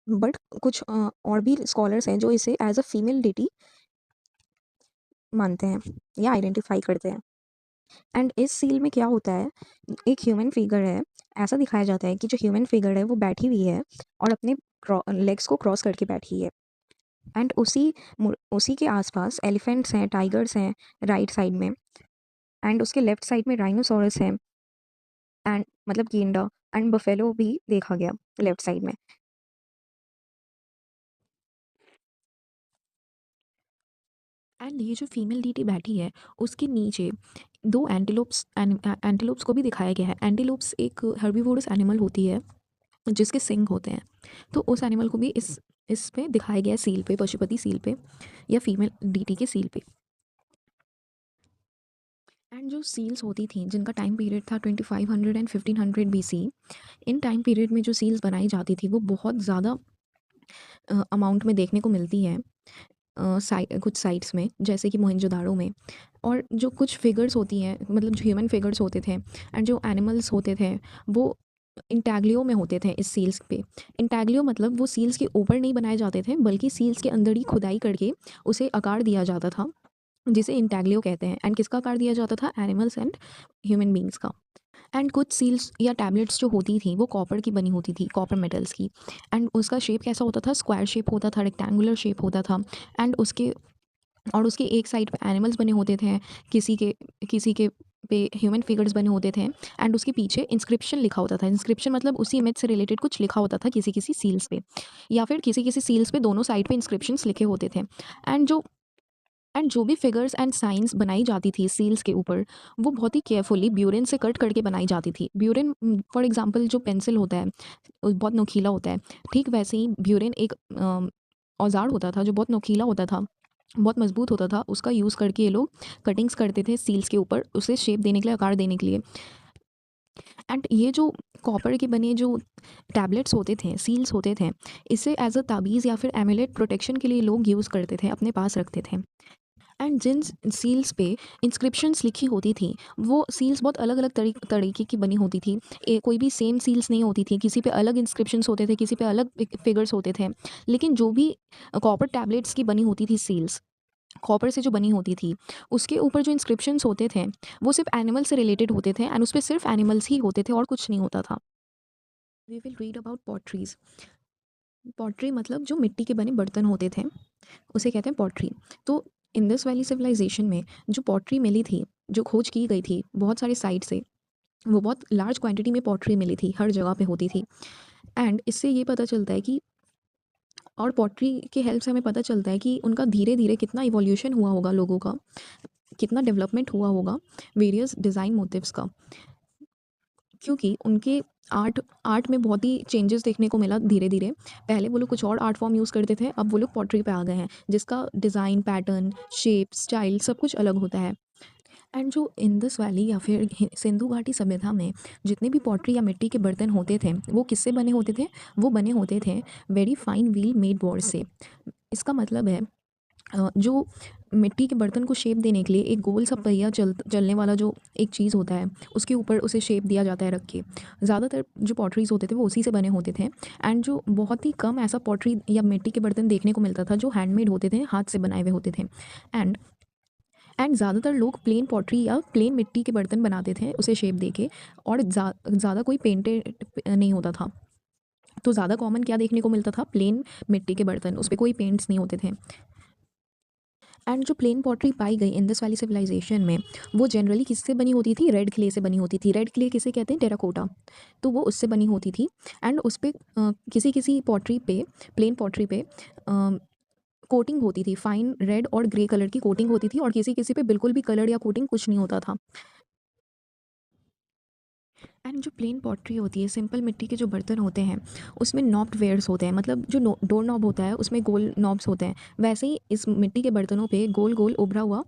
बट कुछ और भी स्कॉलर्स हैं जो इसे एज अ फीमेल डिटी मानते हैं या आइडेंटिफाई करते हैं। एंड इस सील में क्या होता है, एक ह्यूमन फिगर है, ऐसा दिखाया जाता है कि जो ह्यूमन फिगर है वो बैठी हुई है और अपने लेग्स को क्रॉस करके बैठी है। एंड उसी के आसपास एलिफेंट्स हैं, टाइगर्स हैं राइट साइड में, एंड उसके लेफ्ट साइड में राइनोसोरस है, एंड मतलब गेंडा एंड बफेलो भी देखा गया लेफ्ट साइड में। एंड ये जो फीमेल डीटी बैठी है उसके नीचे दो एंटीलोप्स को भी दिखाया गया है। एंटीलोप्स एक हर्बीवोरस एनिमल होती है जिसके सिंग होते हैं, तो उस एनिमल को भी इस पे दिखाया गया है, सील पे, पशुपति सील पे या फीमेल डीटी के सील पे। एंड जो सील्स होती थी जिनका टाइम पीरियड था 2500 and 1500 BC, in time period में जो सील्स बनाई जाती थी वो बहुत ज़्यादा अमाउंट में देखने को मिलती है कुछ साइट्स में, जैसे कि मोहनजोदाड़ो में। और जो कुछ फिगर्स होती हैं, मतलब जो ह्यूमन फिगर्स होते थे एंड जो एनिमल्स होते थे वो इंटैग्लियो में होते थे इस सील्स पे। इंटैग्लियो मतलब वो सील्स के ऊपर नहीं बनाए जाते थे बल्कि सील्स के अंदर ही खुदाई करके उसे आकार दिया जाता था, जिसे इंटैग्लियो कहते हैं। एंड किसका आकार दिया जाता था? एनिमल्स एंड ह्यूमन बींग्स का। एंड कुछ सील्स या टैबलेट्स जो होती थी वो कॉपर की बनी होती थी, कॉपर मेटल्स की। एंड उसका शेप कैसा होता था? स्क्वायर शेप होता था, रेक्टेंगुलर शेप होता था। एंड उसके एक साइड पे एनिमल्स बने होते थे, किसी के पे ह्यूमन फिगर्स बने होते थे। एंड उसके पीछे इंस्क्रिप्शन लिखा होता था। इंस्क्रिप्शन मतलब उसी इमेज से रिलेटेड कुछ लिखा होता था किसी किसी सील्स पे, या फिर किसी किसी सील्स पे दोनों साइड पे इंस्क्रिप्शंस लिखे होते थे। एंड जो एंड जो भी फिगर्स एंड साइंस बनाई जाती थी सील्स के ऊपर, वो बहुत ही केयरफुली ब्यूरेन से कट करके बनाई जाती थी। ब्यूरेन, फॉर एग्जांपल जो पेंसिल होता है वो बहुत नोकीला होता है, ठीक वैसे ही ब्यूरेन एक औजार होता था जो बहुत नोकीला होता था, बहुत मजबूत होता था। उसका यूज़ करके ये लोग कटिंग्स करते थे सील्स के ऊपर, उसे शेप देने के लिए, आकार देने के लिए। एंड ये जो कॉपर के बने जो टैबलेट्स होते थे, सील्स होते थे, इसे एज अ ताबीज़ या फिर एमुलेट प्रोटेक्शन के लिए लोग यूज़ करते थे, अपने पास रखते थे। एंड जिन सील्स पे इंस्क्रिप्शंस लिखी होती थी वो सील्स बहुत अलग अलग तरीके की बनी होती थी। कोई भी सेम सील्स नहीं होती थी, किसी पे अलग इंस्क्रिप्शंस होते थे, किसी पे अलग फिगर्स होते थे। लेकिन जो भी कॉपर टैबलेट्स की बनी होती थी सील्स, कॉपर से जो बनी होती थी, उसके ऊपर जो इंस्क्रिप्शंस होते थे वो सिर्फ एनिमल से रिलेटेड होते थे, एंड उस पर सिर्फ एनिमल्स ही होते थे और कुछ नहीं होता था। We will read about potteries. Pottery मतलब जो मिट्टी के बने बर्तन होते थे उसे कहते हैं पॉटरी। तो इंडस वैली सिविलाइजेशन में जो पॉटरी मिली थी, जो खोज की गई थी बहुत सारे साइट से, वो बहुत लार्ज क्वांटिटी में पॉटरी मिली थी, हर जगह पे होती थी। एंड इससे ये पता चलता है कि, और पॉटरी के हेल्प से हमें पता चलता है कि उनका धीरे धीरे कितना इवोल्यूशन हुआ होगा, लोगों का कितना डेवलपमेंट हुआ होगा वेरियस डिज़ाइन मोटिव्स का। क्योंकि उनके आर्ट आर्ट में बहुत ही चेंजेस देखने को मिला धीरे धीरे। पहले वो लोग कुछ और आर्ट फॉर्म यूज़ करते थे, अब वो लोग पॉटरी पे आ गए हैं जिसका डिज़ाइन, पैटर्न, शेप, स्टाइल सब कुछ अलग होता है। एंड जो इंडस वैली या फिर सिंधु घाटी सभ्यता में जितने भी पॉटरी या मिट्टी के बर्तन होते थे वो किससे बने होते थे? वो बने होते थे very fine wheel made board से। इसका मतलब है जो मिट्टी के बर्तन को शेप देने के लिए एक गोल सा पहिया चलने वाला जो एक चीज़ होता है, उसके ऊपर उसे शेप दिया जाता है रख के। ज़्यादातर जो पॉटरीज़ होते थे वो उसी से बने होते थे। एंड जो बहुत ही कम ऐसा पॉटरी या मिट्टी के बर्तन देखने को मिलता था जो हैंडमेड होते थे, हाथ से बनाए हुए होते थे। एंड एंड ज़्यादातर लोग प्लेन पॉटरी या प्लेन मिट्टी के बर्तन बनाते थे उसे शेप दे के, और ज़्यादा कोई पेंटेड नहीं होता था। तो ज़्यादा कॉमन क्या देखने को मिलता था? प्लेन मिट्टी के बर्तन, उस पर कोई पेंट्स नहीं होते थे। एंड जो प्लेन पॉटरी पाई गई इंडस वैली सिविलाइजेशन में, वो जनरली किससे बनी होती थी? रेड क्ले से बनी होती थी। रेड क्ले किसे कहते हैं? टेराकोटा। तो वो उससे बनी होती थी। एंड उस पे किसी किसी पॉटरी पे, प्लेन पॉटरी पे कोटिंग होती थी, फाइन रेड और ग्रे कलर की कोटिंग होती थी, और किसी किसी पे बिल्कुल भी कलर या कोटिंग कुछ नहीं होता था। एंड जो प्लेन पॉटरी होती है, सिंपल मिट्टी के जो बर्तन होते हैं, उसमें नॉब्ड वेयर्स होते हैं, मतलब जो डोर नॉब होता है उसमें गोल नॉब्स होते हैं। वैसे ही इस मिट्टी के बर्तनों पे गोल गोल उभरा हुआ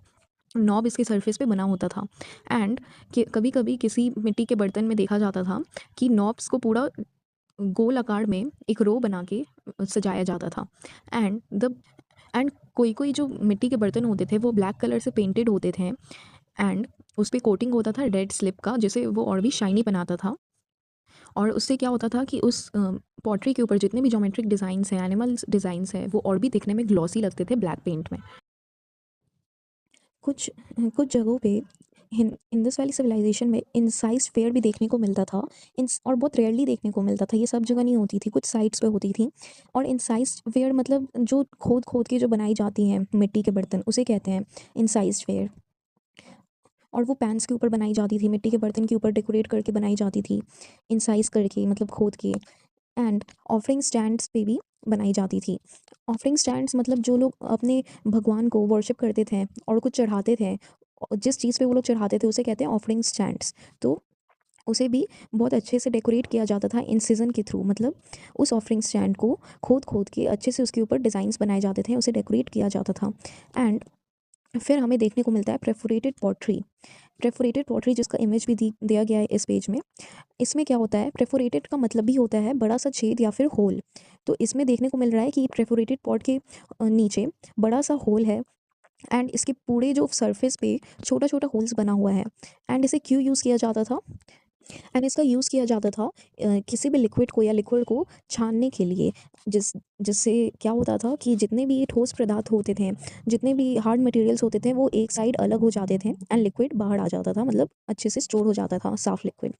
नॉब इसके सरफेस पे बना होता था। एंड कभी कभी किसी मिट्टी के बर्तन में देखा जाता था कि नॉब्स को पूरा गोल आकार में एक रो बना के सजाया जाता था। एंड द एंड कोई कोई जो मिट्टी के बर्तन होते थे वो ब्लैक कलर से पेंटेड होते थे। एंड उस पे कोटिंग होता था रेड स्लिप का, जिसे वो और भी शाइनी बनाता था। और उससे क्या होता था कि उस पॉटरी के ऊपर जितने भी ज्योमेट्रिक डिज़ाइंस हैं, एनिमल्स डिज़ाइंस हैं, वो और भी दिखने में ग्लॉसी लगते थे ब्लैक पेंट में। कुछ कुछ जगहों पे इंडस वैली सिविलाइजेशन में इंसाइज्ड फेयर भी देखने को मिलता था। इंस और बहुत रेयरली देखने को मिलता था, ये सब जगह नहीं होती थी, कुछ साइट्स पे होती थी। और इंसाइज्ड फेयर मतलब जो खोद-खोद के जो बनाई जाती हैं मिट्टी के बर्तन, उसे कहते हैं इंसाइज्ड फेयर। और वो पैन्स के ऊपर बनाई जाती थी, मिट्टी के बर्तन के ऊपर डेकोरेट करके बनाई जाती थी, इंसाइज़ करके मतलब खोद के। एंड ऑफरिंग स्टैंड्स पे भी बनाई जाती थी। ऑफरिंग स्टैंड्स मतलब जो लोग अपने भगवान को वर्शिप करते थे और कुछ चढ़ाते थे, जिस चीज़ पे वो लोग चढ़ाते थे उसे कहते हैं ऑफरिंग स्टैंड्स। तो उसे भी बहुत अच्छे से डेकोरेट किया जाता था इंसिजन के थ्रू, मतलब उस ऑफरिंग स्टैंड को खोद-खोद के अच्छे से उसके ऊपर डिज़ाइंस बनाए जाते थे, उसे डेकोरेट किया जाता था। एंड फिर हमें देखने को मिलता है परफोरेटेड पॉटरी। परफोरेटेड पॉटरी जिसका इमेज भी दिया गया है इस पेज में। इसमें क्या होता है, परफोरेटेड का मतलब भी होता है बड़ा सा छेद या फिर होल। तो इसमें देखने को मिल रहा है कि परफोरेटेड पॉट के नीचे बड़ा सा होल है। एंड इसके पूरे जो सरफेस पे छोटा छोटा होल्स बना हुआ है। एंड इसे क्यों यूज़ किया जाता था? एंड इसका यूज़ किया जाता था किसी भी लिक्विड को या लिक्विड को छानने के लिए। जिससे क्या होता था कि जितने भी ठोस पदार्थ होते थे, जितने भी हार्ड मटेरियल्स होते थे, वो एक साइड अलग हो जाते थे एंड लिक्विड बाहर आ जाता था, मतलब अच्छे से स्टोर हो जाता था साफ लिक्विड।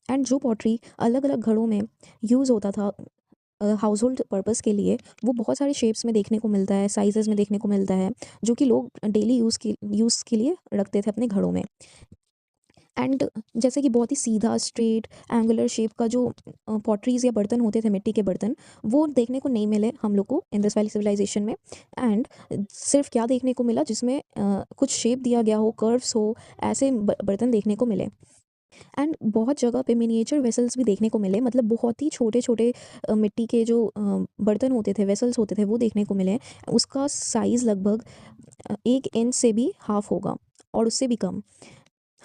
एंड जो पॉटरी अलग अलग घड़ों में यूज़ होता था हाउस होल्ड पर्पज़ के लिए, वो बहुत सारे शेप्स में देखने को मिलता है, साइजेस में देखने को मिलता है, जो कि लोग डेली यूज़ के लिए रखते थे अपने घरों में। एंड जैसे कि बहुत ही सीधा स्ट्रेट एंगुलर शेप का जो पॉटरीज या बर्तन होते थे, मिट्टी के बर्तन, वो देखने को नहीं मिले हम लोग को इंडस वैली सिविलाइजेशन में। एंड सिर्फ क्या देखने को मिला, जिसमें कुछ शेप दिया गया हो, कर्व्स हो, ऐसे बर्तन देखने को मिले। एंड बहुत जगह पे मिनिएचर वेसल्स भी देखने को मिले, मतलब बहुत ही छोटे छोटे मिट्टी के जो बर्तन होते थे, वेसल्स होते थे, वो देखने को मिले। उसका साइज़ लगभग 1 इंच से भी हाफ होगा और उससे भी कम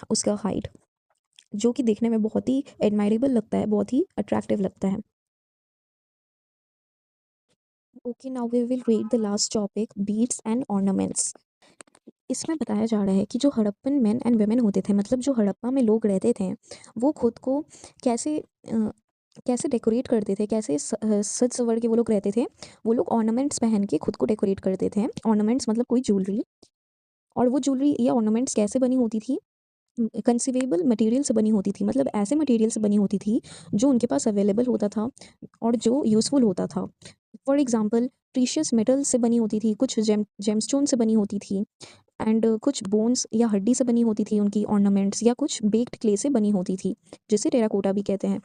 उसका हाइट, जो कि देखने में बहुत ही एडमायरेबल लगता है, बहुत ही अट्रैक्टिव लगता है। Okay, now we will read the last topic, beads and ornaments. इसमें बताया जा रहा है कि जो हड़प्पन मेन एंड वुमेन होते थे, मतलब जो हड़प्पा में लोग रहते थे, वो खुद को कैसे कैसे डेकोरेट करते थे, कैसे सज संवर के वो लोग रहते थे। वो लोग ऑर्नामेंट्स पहन के खुद को डेकोरेट करते थे। ऑर्नामेंट्स मतलब कोई ज्वेलरी। और वो ज्वेलरी या ऑर्नामेंट्स कैसे बनी होती थी? कंसीवेबल मटेरियल से बनी होती थी, मतलब ऐसे मटेरियल से बनी होती थी जो उनके पास अवेलेबल होता था और जो यूज़फुल होता था। फॉर एग्ज़ाम्पल प्रीशियस मेटल से बनी होती थी, कुछ जेमस्टोन से बनी होती थी। एंड कुछ बोन्स या हड्डी से बनी होती थी उनकी ऑर्नामेंट्स, या कुछ बेक्ड क्ले से बनी होती थी, जिसे टेराकोटा भी कहते हैं,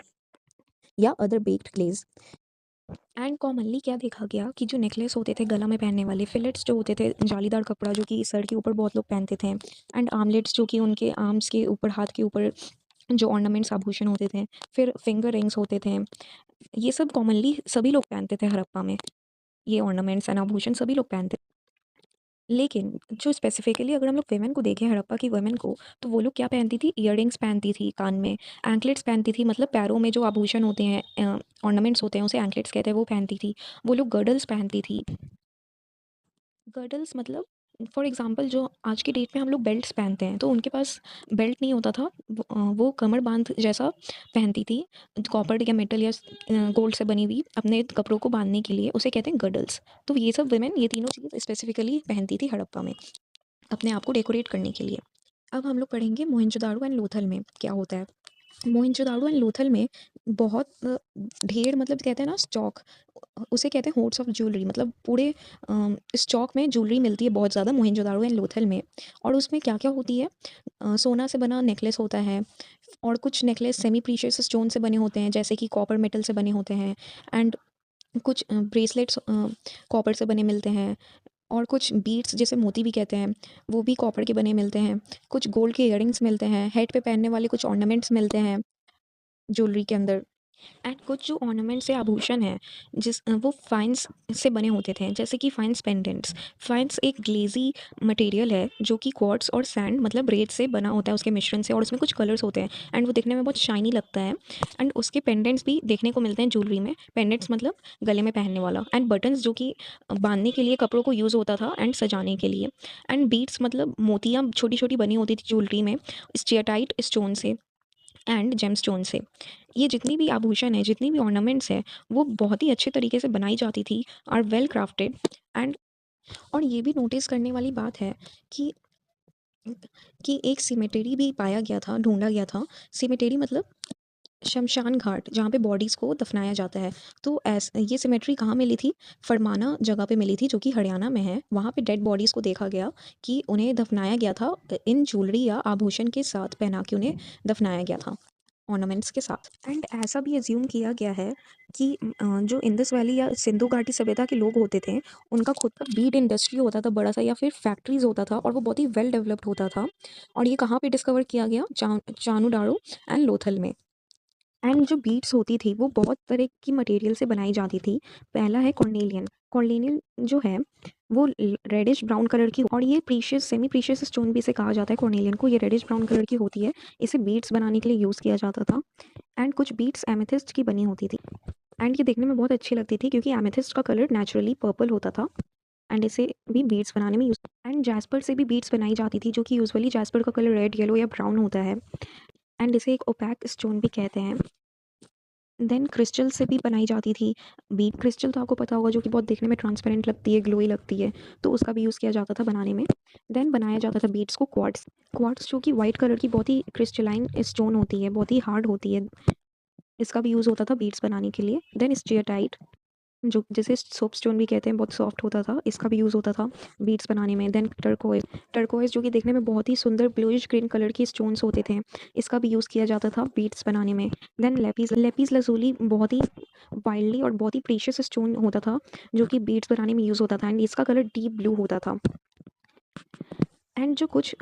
या अदर बेक्ड क्लेज। एंड कॉमनली क्या देखा गया कि जो नेकलेस होते थे गला में पहनने वाले, फिलेट्स जो होते थे जालीदार कपड़ा जो कि सर के ऊपर बहुत लोग पहनते थे, एंड आर्मलेट्स जो कि उनके आर्म्स के ऊपर, हाथ के ऊपर जो ऑर्नामेंट्स आभूषण होते थे, फिर फिंगर रिंग्स होते थे, ये सब कॉमनली सभी लोग पहनते थे हड़प्पा में। ये ऑर्नामेंट्स एंड आभूषण सभी लोग पहनते। लेकिन जो स्पेसिफिकली अगर हम लोग वेमेन को देखें, हड़प्पा की वुमेन को, तो वो लोग क्या पहनती थी? इयररिंग्स पहनती थी कान में, एंकलेट्स पहनती थी, मतलब पैरों में जो आभूषण होते हैं, ऑर्नामेंट्स होते हैं, उसे एंकलेट्स कहते हैं, वो पहनती थी। वो लोग गर्डल्स पहनती थी। गर्डल्स मतलब फॉर एग्जांपल जो आज की डेट में हम लोग बेल्ट्स पहनते हैं, तो उनके पास बेल्ट नहीं होता था। वो कमर बांध जैसा पहनती थी, कॉपर या मेटल या गोल्ड से बनी हुई, अपने कपड़ों को बांधने के लिए, उसे कहते हैं गर्डल्स। तो ये सब वुमेन ये तीनों चीज़ स्पेसिफिकली पहनती थी हड़प्पा में, अपने आप को डेकोरेट करने के लिए। अब हम लोग पढ़ेंगे मोहनजोदाड़ो एंड लोथल में क्या होता है। मोहनजोदाड़ो एंड लोथल में बहुत ढेर, मतलब कहते हैं ना स्टॉक, उसे कहते हैं होर्ड्स ऑफ ज्वेलरी, मतलब पूरे स्टॉक में ज्वेलरी मिलती है बहुत ज़्यादा मोहनजोदाड़ो एंड लोथल में। और उसमें क्या क्या होती है? सोना से बना नेकलेस होता है, और कुछ नेकलेस सेमी प्रीशियस स्टोन से बने होते हैं, जैसे कि कॉपर मेटल से बने होते हैं। एंड कुछ ब्रेसलेट्स कॉपर से बने मिलते हैं, और कुछ बीड्स जैसे मोती भी कहते हैं, वो भी कॉपर के बने मिलते हैं। कुछ गोल्ड के इयररिंग्स मिलते हैं, हेड पे पहनने वाले कुछ ऑर्नामेंट्स मिलते हैं ज्वेलरी के अंदर। एंड कुछ जो ऑर्नामेंट्स या आभूषण हैं, वो फाइन्स से बने होते थे, जैसे कि फाइन्स पेंडेंट्स। फाइन्स एक ग्लेजी मटेरियल है जो कि क्वार्ट्स और सैंड, मतलब रेत से बना होता है, उसके मिश्रण से, और उसमें कुछ कलर्स होते हैं, एंड वो दिखने में बहुत शाइनी लगता है। एंड उसके पेंडेंट्स भी देखने को मिलते हैं ज्वेलरी में। पेंडेंट्स मतलब गले में पहनने वाला, एंड बटन्स जो कि बांधने के लिए कपड़ों को यूज़ होता था, एंड सजाने के लिए। एंड बीड्स मतलब मोतियाँ छोटी छोटी बनी होती थी ज्वेलरी में, स्टेटाइट स्टोन से एंड जेमस्टोन से। ये जितनी भी आभूषण है, जितनी भी ऑर्नामेंट्स है, वो बहुत ही अच्छे तरीके से बनाई जाती थी, और वेल क्राफ्टेड। एंड और ये भी नोटिस करने वाली बात है कि कि एक सिमेटेरी भी पाया गया था, ढूँढा गया था। सिमेटेरी मतलब शमशान घाट, जहाँ पे बॉडीज़ को दफ़नाया जाता है। तो ये सिमेट्री कहाँ मिली थी? फरमाना जगह पे मिली थी, जो कि हरियाणा में है। वहाँ पे डेड बॉडीज़ को देखा गया कि उन्हें दफ़नाया गया था इन ज्वेलरी या आभूषण के साथ पहना के उन्हें दफ़नाया गया था, ऑर्नामेंट्स के साथ। एंड ऐसा भी अज़्यूम किया गया है कि जो इंडस वैली या सिंधु घाटी सभ्यता के लोग होते थे, उनका खुद का बीड इंडस्ट्री होता था बड़ा-सा, या फिर फैक्ट्रीज़ होता था, और वो बहुत ही वेल डेवलप्ड होता था। और ये कहाँ पे डिस्कवर किया गया? चानुडारो एंड लोथल में। एंड जो बीड्स होती थी वो बहुत तरह की मटेरियल से बनाई जाती थी। पहला है कॉर्नेलियन। कॉर्नेलियन जो है वो रेडिश ब्राउन कलर की, और ये प्रीशियस सेमी प्रीशियस स्टोन भी इसे कहा जाता है कॉर्नेलियन को। ये रेडिश ब्राउन कलर की होती है। इसे बीड्स बनाने के लिए यूज़ किया जाता था। एंड कुछ बीड्स एमेथिस्ट की बनी होती थी। एंड ये देखने में बहुत अच्छी लगती थी क्योंकि एमेथिस्ट का कलर नेचुरली पर्पल होता था। एंड इसे भी बीड्स बनाने में यूज़, एंड जैस्पर से भी बीड्स बनाई जाती थी, जो कि यूजुअली जैस्पर का कलर रेड, येलो या ब्राउन होता है। एंड इसे एक ओपैक स्टोन भी कहते हैं। देन क्रिस्टल से भी बनाई जाती थी। बीट क्रिस्टल तो आपको पता होगा, जो कि बहुत देखने में ट्रांसपेरेंट लगती है, ग्लोई लगती है, तो उसका भी यूज़ किया जाता था बनाने में। देन बनाया जाता था बीट्स को क्वार्ट्स। क्वार्ट्स जो कि वाइट कलर की बहुत ही क्रिस्टलाइन स्टोन होती है, बहुत ही हार्ड होती है। इसका भी यूज़ होता था बीट्स बनाने के लिए। देन स्टीयरटाइट, जो जिसे सोप स्टोन भी कहते हैं, बहुत सॉफ्ट होता था, इसका भी यूज़ होता था बीड्स बनाने में। Then turquoise. टर्कोइज जो कि देखने में बहुत ही सुंदर ब्लूइश ग्रीन कलर के स्टोन्स होते थे, इसका भी यूज़ किया जाता था बीड्स बनाने में। Then lapis. लेपिस lazuli बहुत ही वाइल्डली और बहुत ही प्रीशियस स्टोन होता था, जो कि बीड्स बनाने में यूज़ होता था, एंड इसका कलर डीप ब्लू होता था। एंड जो कुछ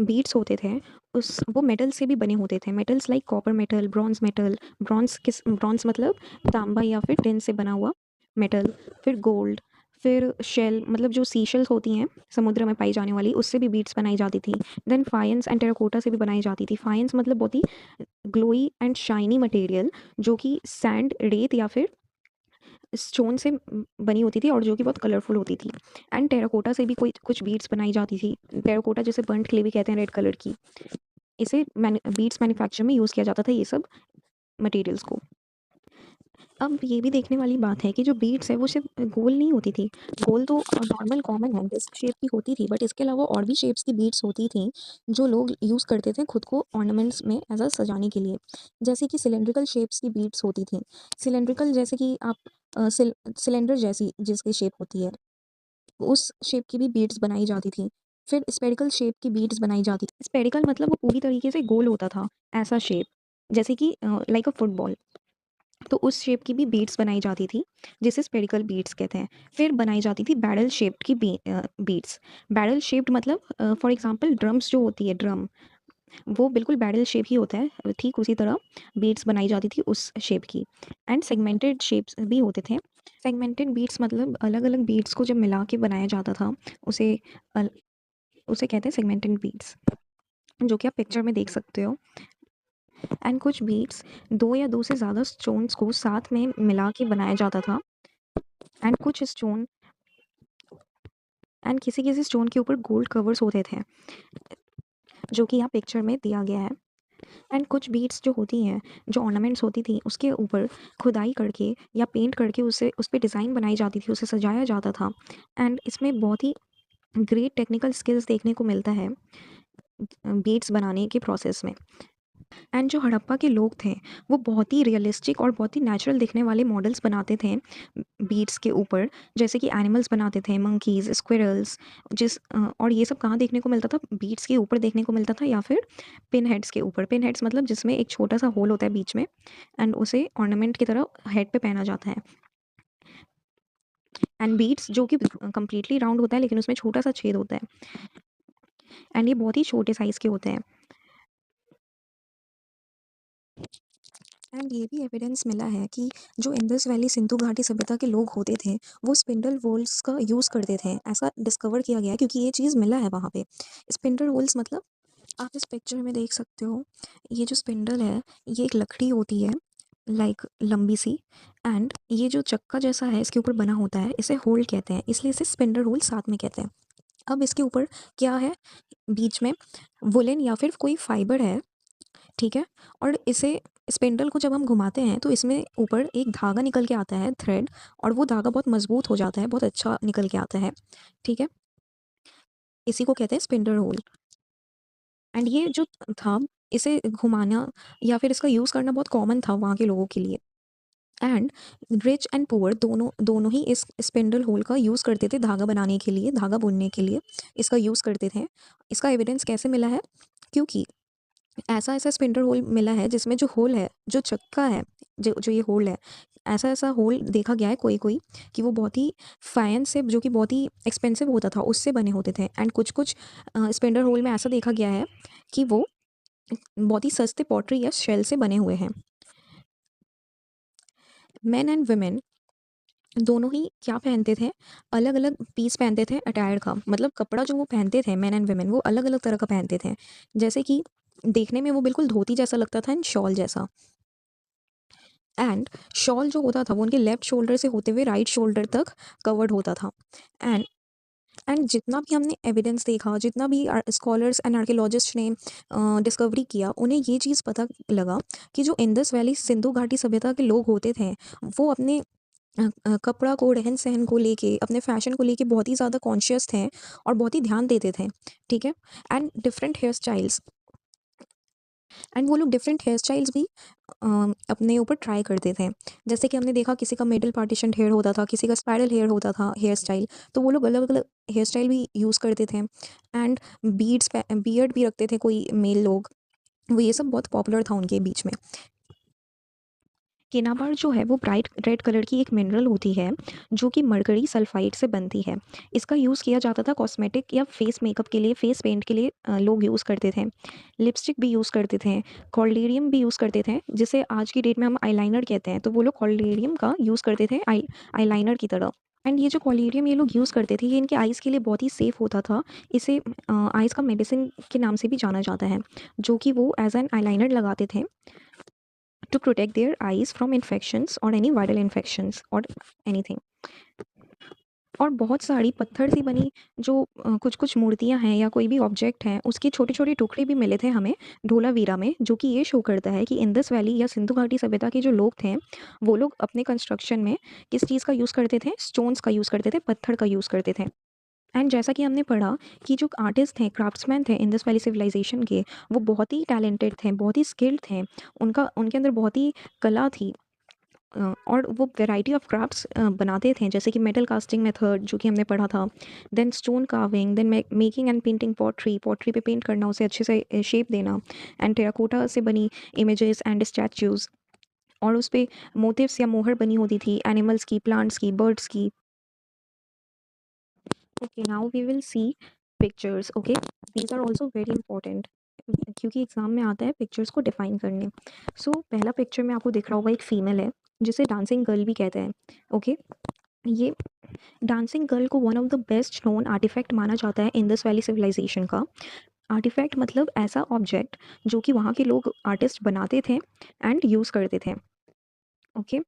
बीड्स होते थे, उस वो मेटल से भी बने होते थे। Metals like copper metal, bronze metal. Bronze मतलब तांबा या फिर टिन से बना हुआ मेटल। फिर गोल्ड। फिर शेल मतलब जो सी शेल्स होती हैं समुद्र में पाई जाने वाली, उससे भी बीड्स बनाई जाती थी। देन फाइंस एंड टेराकोटा से भी बनाई जाती थी। फाइंस मतलब बहुत ही ग्लोई एंड शाइनी मटेरियल, जो कि सैंड, रेत या फिर स्टोन से बनी होती थी, और जो कि बहुत कलरफुल होती थी। एंड टेराकोटा से भी कोई कुछ बीड्स बनाई जाती थी। टेराकोटा जिसे बर्न्ट क्ले भी कहते हैं, रेड कलर की। इसे बीड्स मैन्युफैक्चर में यूज़ किया जाता था, ये सब मटेरियल्स को। अब ये भी देखने वाली बात है कि जो बीड्स है वो सिर्फ गोल नहीं होती थी। गोल तो नॉर्मल कॉमन है, डिस्क शेप की होती थी, बट इसके अलावा और भी शेप्स की बीड्स होती थी, जो लोग यूज़ करते थे खुद को ऑर्नामेंट्स में एज अ सजाने के लिए। जैसे कि सिलेंड्रिकल शेप्स की बीड्स होती थी। सिलेंड्रिकल जैसे कि आप सिलेंडर जैसी जिसकी शेप होती है, उस शेप की भी बीड्स बनाई जाती थी। फिर स्फेरिकल शेप की बीड्स बनाई जाती थी। स्फेरिकल मतलब वो पूरी तरीके से गोल होता था, ऐसा शेप, जैसे कि लाइक अ फुटबॉल। तो उस शेप की भी बीड्स बनाई जाती थी, जिसे स्फेरिकल बीड्स कहते हैं। फिर बनाई जाती थी बैरल शेप्ड की बीड्स। बैरल शेप्ड मतलब फॉर एग्जांपल ड्रम्स जो होती है, ड्रम, वो बिल्कुल बैरल शेप ही होता है, ठीक उसी तरह बीड्स बनाई जाती थी उस शेप की। एंड सेगमेंटेड शेप्स भी होते थे। सेगमेंटेड बीड्स मतलब अलग अलग बीड्स को जब मिला के बनाया जाता था, उसे अल- उसे कहते हैं सेगमेंटेड बीड्स, जो कि आप पिक्चर में देख सकते हो। एंड कुछ बीड्स दो या दो से ज़्यादा स्टोन्स को साथ में मिला के बनाया जाता था। एंड कुछ स्टोन एंड किसी किसी स्टोन के ऊपर गोल्ड कवर्स होते थे, जो कि यहाँ पिक्चर में दिया गया है। एंड कुछ बीड्स जो होती हैं, जो ऑर्नामेंट्स होती थी, उसके ऊपर खुदाई करके या पेंट करके उसे उस पे डिज़ाइन बनाई जाती थी, उसे सजाया जाता था। एंड इसमें बहुत ही ग्रेट टेक्निकल स्किल्स देखने को मिलता है बीड्स बनाने के प्रोसेस में। एंड जो हड़प्पा के लोग थे, वो बहुत ही रियलिस्टिक और बहुत ही नेचुरल दिखने वाले मॉडल्स बनाते थे बीड्स के ऊपर, जैसे कि एनिमल्स बनाते थे, मंकीज़, स्क्विरल्स। और ये सब कहाँ देखने को मिलता था? बीड्स के ऊपर देखने को मिलता था, या फिर पिन हेड्स के ऊपर। पिन हेड्स मतलब जिसमें एक छोटा सा होल होता है बीच में, एंड उसे ऑर्नामेंट की तरह हेड पे पहना जाता है। एंड बीड्स जो कि कंप्लीटली राउंड होता है, लेकिन उसमें छोटा सा छेद होता है, एंड ये बहुत ही छोटे साइज़ के होते हैं। एंड ये भी एविडेंस मिला है कि जो इंडस वैली सिंधु घाटी सभ्यता के लोग होते थे, वो स्पिंडल वोल्स का यूज़ करते थे, ऐसा डिस्कवर किया गया है, क्योंकि ये चीज़ मिला है वहाँ पे। स्पिंडल वोल्स मतलब आप इस पिक्चर में देख सकते हो, ये जो स्पिंडल है, ये एक लकड़ी होती है, लाइक लंबी सी। एंड ये जो चक्का जैसा है इसके ऊपर बना होता है, इसे होल कहते हैं, इसलिए इसे स्पिंडल होल साथ में कहते हैं। अब इसके ऊपर क्या है? बीच में वुलन या फिर कोई फाइबर है, ठीक है। और इसे स्पिंडल को जब हम घुमाते हैं तो इसमें ऊपर एक धागा निकल के आता है, थ्रेड, और वो धागा बहुत मजबूत हो जाता है, बहुत अच्छा निकल के आता है, ठीक है। इसी को कहते हैं स्पिंडल होल। एंड ये जो था, इसे घुमाना या फिर इसका यूज़ करना बहुत कॉमन था वहाँ के लोगों के लिए। एंड रिच एंड पुअर दोनों दोनों ही इस स्पिंडल होल का यूज़ करते थे धागा बनाने के लिए, धागा बुनने के लिए इसका यूज़ करते थे। इसका एविडेंस कैसे मिला है? क्योंकि ऐसा-ऐसा स्पिंडल होल मिला है जिसमें जो होल है, जो चक्का है, जो जो ये होल है, ऐसा-ऐसा होल देखा गया है कोई-कोई कि वो बहुत ही फाइन से, जो कि बहुत ही एक्सपेंसिव होता था, उससे बने होते थे। एंड कुछ-कुछ स्पिंडल होल में ऐसा देखा गया है कि वो बहुत ही सस्ते पॉटरी या शेल से बने हुए हैं। मेन एंड वुमेन दोनों ही क्या पहनते थे? अलग-अलग पीस पहनते थे अटायर का। मतलब कपड़ा जो वो पहनते थे मेन एंड वुमेन, वो अलग-अलग तरह का पहनते थे। जैसे कि देखने में वो बिल्कुल धोती जैसा लगता था एंड शॉल जैसा। एंड शॉल जो होता था वो उनके लेफ्ट शोल्डर से होते हुए राइट शोल्डर तक कवर्ड होता था। एंड एंड जितना भी हमने एविडेंस देखा, जितना भी स्कॉलर्स एंड आर्कियोलॉजिस्ट ने डिस्कवरी किया, उन्हें ये चीज़ पता लगा कि जो इंडस वैली सिंधु घाटी सभ्यता के लोग होते थे, वो अपने कपड़ा को, रहन-सहन को लेके, अपने फ़ैशन को लेके बहुत ही ज़्यादा कॉन्शियस थे और बहुत ही ध्यान देते थे, ठीक है? And different hair styles, and वो लोग डिफरेंट हेयर स्टाइल्स भी अ, अपने ऊपर ट्राई करते थे। जैसे कि हमने देखा किसी का मिडल पार्टीशन हेयर होता था, किसी का स्पाइरल हेयर होता था हेयर स्टाइल, तो वो लोग अलग-अलग हेयर स्टाइल भी यूज़ करते थे। एंड बियर्ड भी रखते थे कोई मेल लोग, वो ये सब बहुत पॉपुलर था उनके बीच में। किनाबार जो है वो ब्राइट रेड कलर की एक मिनरल होती है जो कि मरकरी सल्फाइड से बनती है। इसका यूज़ किया जाता था कॉस्मेटिक या फेस मेकअप के लिए, फेस पेंट के लिए लोग यूज़ करते थे। लिपस्टिक भी यूज़ करते थे, कॉलडेरियम भी यूज़ करते थे, जिसे आज की डेट में हम आईलाइनर कहते हैं, तो वो लोग कॉलडेरियम का यूज़ करते थे आईलाइनर की तरह। एंड ये जो कॉलडेरियम ये लोग यूज़ करते थे, ये इनके आइज़ के लिए बहुत ही सेफ़ होता था। इसे आइज़ का मेडिसिन के नाम से भी जाना जाता है, जो कि वो एज एन आईलाइनर लगाते थे to protect their eyes from infections or any viral infections or anything। और बहुत सारी पत्थर से बनी जो कुछ-कुछ मूर्तियाँ हैं या कोई भी ऑब्जेक्ट हैं, उसके छोटे-छोटे टुकड़े भी मिले थे हमें धोलावीरा में, जो कि ये शो करता है कि इंडस वैली या सिंधु घाटी सभ्यता के जो लोग थे, वो लोग अपने कंस्ट्रक्शन में किस चीज़ का यूज़ करते थे? स्टोन्स का यूज़ करते थे, पत्थर का यूज़ करते थे। एंड जैसा कि हमने पढ़ा कि जो आर्टिस्ट थे, क्राफ्ट्समैन थे इंडस वैली सिविलाइजेशन के, वो बहुत ही टैलेंटेड थे, बहुत ही स्किल्ड थे। उनके अंदर बहुत ही कला थी। और वो वैरायटी ऑफ क्राफ्ट्स बनाते थे, जैसे कि मेटल कास्टिंग मेथड जो कि हमने पढ़ा था, then stone carving, then making and painting pottery, pottery पे पेंट करना, उसे अच्छे से शेप देना, एंड टेराकोटा से बनी इमेजेस एंड स्टैच्यूज़, और उस पे मोटिव्स या मोहर बनी होती थी एनिमल्स की, प्लांट्स की, बर्ड्स की। Okay, now we will see pictures. Okay, these are also very important, क्योंकि एग्जाम में आता है पिक्चर्स को डिफाइन करने। सो पहला पिक्चर में आपको दिख रहा होगा, एक फीमेल है जिसे डांसिंग गर्ल भी कहते हैं। ओके, ये डांसिंग गर्ल को one of the best known artifact माना जाता है इंडस वैली सिविलाइजेशन का। आर्टिफैक्ट मतलब ऐसा ऑब्जेक्ट जो कि वहाँ के लोग आर्टिस्ट बनाते थे एंड यूज़ करते थे। ओके,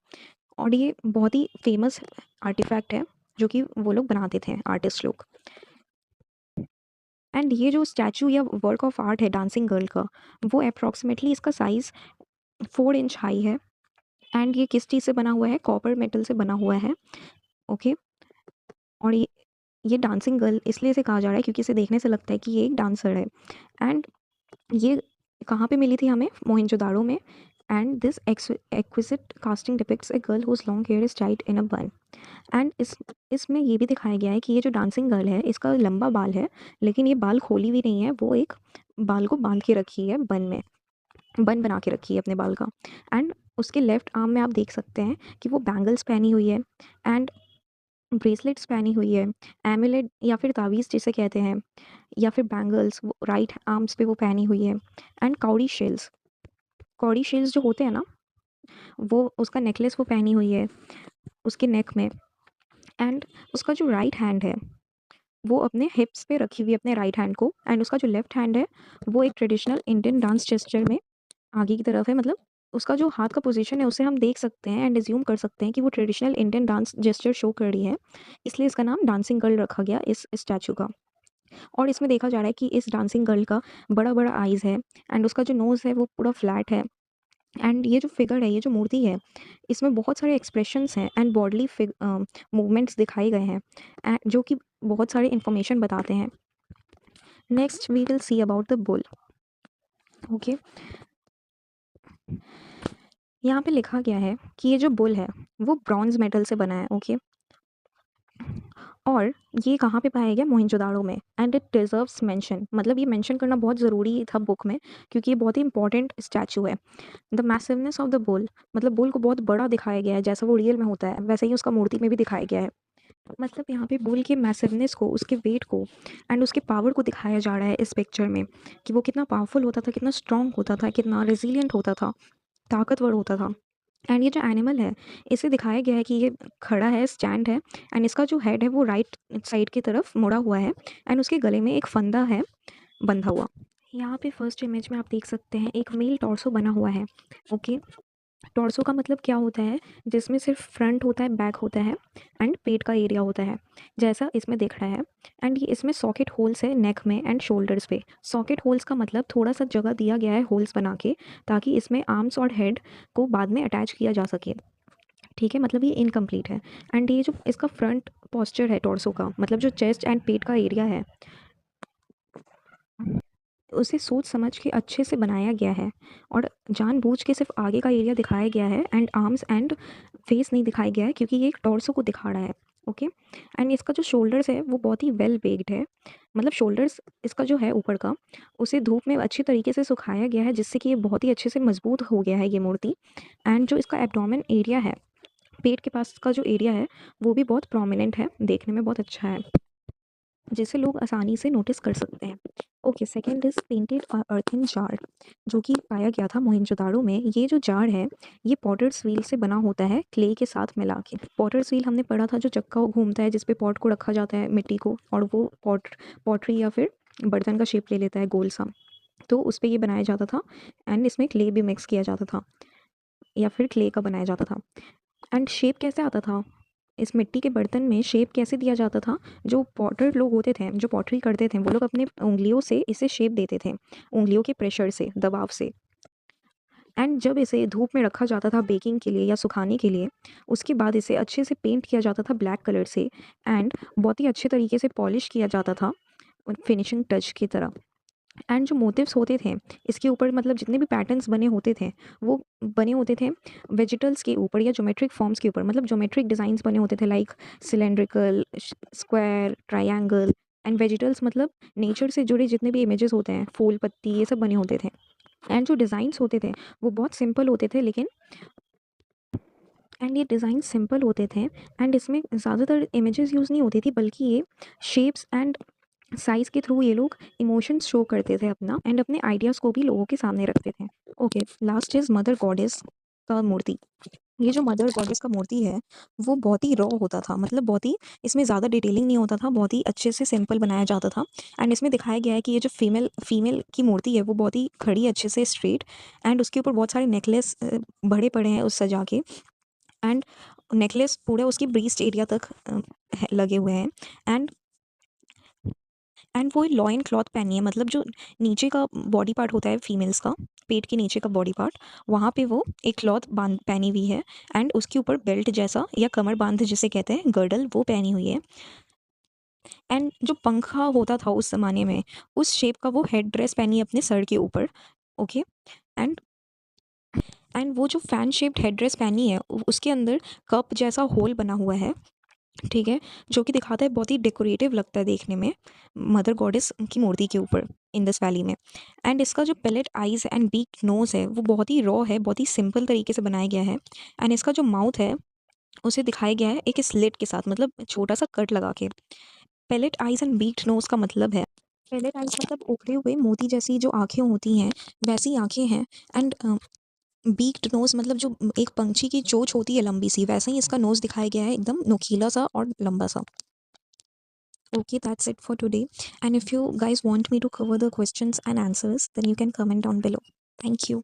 और ये बहुत ही फेमस आर्टिफैक्ट है जो कि वो लोग बनाते थे आर्टिस्ट लोग। एंड ये जो स्टैचू या वर्क ऑफ आर्ट है डांसिंग गर्ल का, वो अप्रॉक्सीमेटली इसका साइज़ 4 इंच हाई है। एंड ये किस चीज़ से बना हुआ है? कॉपर मेटल से बना हुआ है। ओके, और ये डांसिंग गर्ल इसलिए इसे कहा जा रहा है क्योंकि इसे देखने से लगता है कि ये एक डांसर है। एंड ये कहाँ पे मिली थी हमें? मोहनजोदाड़ो में। And this exquisite casting depicts a girl whose long hair is tied in a bun. And इसमें ये भी दिखाया गया है कि ये जो डांसिंग गर्ल है, इसका लंबा बाल है, लेकिन ये बाल खोली हुई नहीं है, वो एक बाल को बांध के रखी है बन में, बन बना के रखी है अपने बाल का। एंड उसके लेफ्ट आर्म में आप देख सकते हैं कि वो बैंगल्स पहनी हुई है एंड ब्रेसलेट्स पहनी हुई है, एमुलेट या फिर तावीज़ जिसे कहते हैं, या फिर बैंगल्स वो राइट आर्म्स पे वो पहनी हुई है। एंड कौड़ी शेल्स जो होते हैं ना, वो उसका नेकलेस वो पहनी हुई है उसके नेक में। एंड उसका जो राइट हैंड है, वो अपने हिप्स पे रखी हुई है अपने राइट हैंड को, एंड उसका जो लेफ्ट हैंड है, वो एक ट्रेडिशनल इंडियन डांस जेस्चर में आगे की तरफ है। मतलब उसका जो हाथ का पोजीशन है, उसे हम देख सकते हैं एंड अज्यूम कर सकते हैं कि वो traditional Indian dance gesture show कर रही है, इसलिए इसका नाम डांसिंग गर्ल रखा गया इस स्टैचू का। और इसमें देखा जा रहा है कि इस डांसिंग गर्ल का बड़ा-बड़ा आईज़ है एंड उसका जो नोज़ है वो पूरा फ्लैट है। एंड ये जो फिगर है, ये जो मूर्ति है, इसमें बहुत सारे एक्सप्रेशंस हैं एंड बॉडीली मूवमेंट्स दिखाए गए हैं जो कि बहुत सारे इन्फॉर्मेशन बताते हैं। Next we will see about the bull. Okay, यहाँ पे लिखा गया है कि ये जो बुल है वो ब्रॉन्ज मेटल से बना है। ओके, और ये कहाँ पे पाया गया? मोहनजोदाड़ो में। एंड इट डिजर्व्स मेंशन, मतलब ये मेंशन करना बहुत ज़रूरी था बुक में, क्योंकि ये बहुत ही इंपॉर्टेंट स्टैचू है। द मैसिवनेस ऑफ द बुल, मतलब बुल को बहुत बड़ा दिखाया गया है, जैसा वो रियल में होता है वैसे ही उसका मूर्ति में भी दिखाया गया है। मतलब यहाँ पे बुल के मैसिवनेस को, उसके वेट को एंड उसके पावर को दिखाया जा रहा है इस पिक्चर में, कि वो कितना पावरफुल होता था, कितना स्ट्रांग होता था, कितना रेजिलियंट होता था, ताकतवर होता था। एंड ये जो एनिमल है, इसे दिखाया गया है कि ये खड़ा है, स्टैंड है, एंड इसका जो हेड है वो राइट साइड की तरफ मुड़ा हुआ है, एंड उसके गले में एक फंदा है बंधा हुआ। यहाँ पे फर्स्ट इमेज में आप देख सकते हैं एक मेल टॉर्सो बना हुआ है। ओके, टॉर्सो का मतलब क्या होता है? जिसमें सिर्फ फ्रंट होता है, बैक होता है एंड पेट का एरिया होता है, जैसा इसमें दिख रहा है। एंड ये इसमें सॉकेट होल्स है नेक में एंड शोल्डर्स पे। सॉकेट होल्स का मतलब थोड़ा सा जगह दिया गया है होल्स बना के, ताकि इसमें आर्म्स और हेड को बाद में अटैच किया जा सके। ठीक है, मतलब ये इनकम्प्लीट है। एंड ये जो इसका फ्रंट पोस्चर है टॉर्सो का, मतलब जो चेस्ट एंड पेट का एरिया है, उसे सोच समझ के अच्छे से बनाया गया है, और जानबूझ के सिर्फ आगे का एरिया दिखाया गया है एंड आर्म्स एंड फेस नहीं दिखाया गया है, क्योंकि ये एक टॉर्सो को दिखा रहा है। ओके, एंड इसका जो शोल्डर्स है वो बहुत ही वेल बेक्ड है, मतलब शोल्डर्स इसका जो है ऊपर का, उसे धूप में अच्छी तरीके से सुखाया गया है, जिससे कि ये बहुत ही अच्छे से मजबूत हो गया है ये मूर्ति। एंड जो इसका एब्डोमेन एरिया है, पेट के पास का जो एरिया है, वो भी बहुत प्रोमिनेंट है, देखने में बहुत अच्छा है, जिसे लोग आसानी से नोटिस कर सकते हैं। Okay, second is painted earthen jar, जो कि पाया गया था मोहनजोदाड़ो में। ये जो जार है, ये पॉटर्स व्हील से बना होता है, क्ले के साथ मिला के। पॉटर्स व्हील हमने पढ़ा था, जो चक्का घूमता है, जिसपे पॉट को रखा जाता है, मिट्टी को, और वो पॉटरी या फिर बर्तन का शेप ले लेता है गोल सा, तो उस पे ये बनाया जाता था। एंड इसमें क्ले भी मिक्स किया जाता था, या फिर क्ले का बनाया जाता था। एंड शेप कैसे आता था? इस मिट्टी के बर्तन में शेप कैसे दिया जाता था? जो पॉटर लोग होते थे, जो पॉटरी करते थे, वो लोग अपने उंगलियों से इसे शेप देते थे, उंगलियों के प्रेशर से, दबाव से। एंड जब इसे धूप में रखा जाता था बेकिंग के लिए या सुखाने के लिए, उसके बाद इसे अच्छे से पेंट किया जाता था ब्लैक कलर से, एंड बहुत ही अच्छे तरीके से पॉलिश किया जाता था, फिनिशिंग टच की तरह। एंड जो मोटिव्स होते थे इसके ऊपर, मतलब जितने भी पैटर्न्स बने होते थे, वो बने होते थे वेजिटल्स के ऊपर या ज्योमेट्रिक फॉर्म्स के ऊपर, मतलब ज्योमेट्रिक डिज़ाइंस बने होते थे, like cylindrical, square, triangle. And vegetals मतलब नेचर से जुड़े जितने भी इमेजेस होते हैं, फूल पत्ती, ये सब बने होते थे। एंड जो डिज़ाइंस होते थे वो बहुत सिंपल होते थे, लेकिन एंड ये डिज़ाइन सिंपल होते थे, एंड इसमें ज़्यादातर इमेजेस यूज़ नहीं होती थी, बल्कि ये शेप्स एंड साइज़ के थ्रू ये लोग इमोशंस शो करते थे अपना, एंड अपने आइडियाज़ को भी लोगों के सामने रखते थे। Okay, last is mother goddess का मूर्ति। ये जो मदर गॉडेस का मूर्ति है, वो बहुत ही रॉ होता था, मतलब बहुत ही, इसमें ज़्यादा डिटेलिंग नहीं होता था, बहुत ही अच्छे से सिंपल बनाया जाता था। एंड इसमें दिखाया गया है कि ये जो फीमेल की मूर्ति है वो बहुत ही खड़ी है अच्छे से स्ट्रेट, एंड उसके ऊपर बहुत सारे नेकलेस बड़े पड़े हैं उस सजा के। एंड नेकलेस पूरे उसकी ब्रीस्ट एरिया तक लगे हुए हैं। एंड वो लॉइन क्लॉथ पहनी है, मतलब जो नीचे का बॉडी पार्ट होता है फीमेल्स का, पेट के नीचे का बॉडी पार्ट, वहाँ पे वो एक क्लॉथ बांध पहनी हुई है, एंड उसके ऊपर बेल्ट जैसा या कमर बांध जिसे कहते हैं, गर्डल, वो पहनी हुई है। एंड जो पंखा होता था उस ज़माने में, उस शेप का वो हेड ड्रेस पहनी है अपने सर के ऊपर। ओके, एंड वो जो फैन शेप्ड हेड ड्रेस पहनी है, उसके अंदर कप जैसा होल बना हुआ है। ठीक है, जो कि दिखाता है, बहुत ही डेकोरेटिव लगता है देखने में, मदर गॉडेस की मूर्ति के ऊपर इंडस वैली में। एंड इसका जो pellet eyes and beak nose है वो बहुत ही रॉ है, बहुत ही सिंपल तरीके से बनाया गया है। एंड इसका जो माउथ है उसे दिखाया गया है एक स्लिट के साथ, मतलब छोटा सा कट लगा के। Pellet eyes and beaked nose का मतलब है, पेलेट आइज मतलब उभरे हुए मोती जैसी जो आंखें होती हैं, वैसी आंखें हैं। एंड बीक्ड नोज मतलब जो एक पंछी की चोंच होती है लंबी सी, वैसा ही इसका नोज दिखाया गया है, एकदम नुकीला सा और लंबा सा। Okay, that's it for today. And if you guys want me to cover the questions and answers, then you can comment down below. Thank you.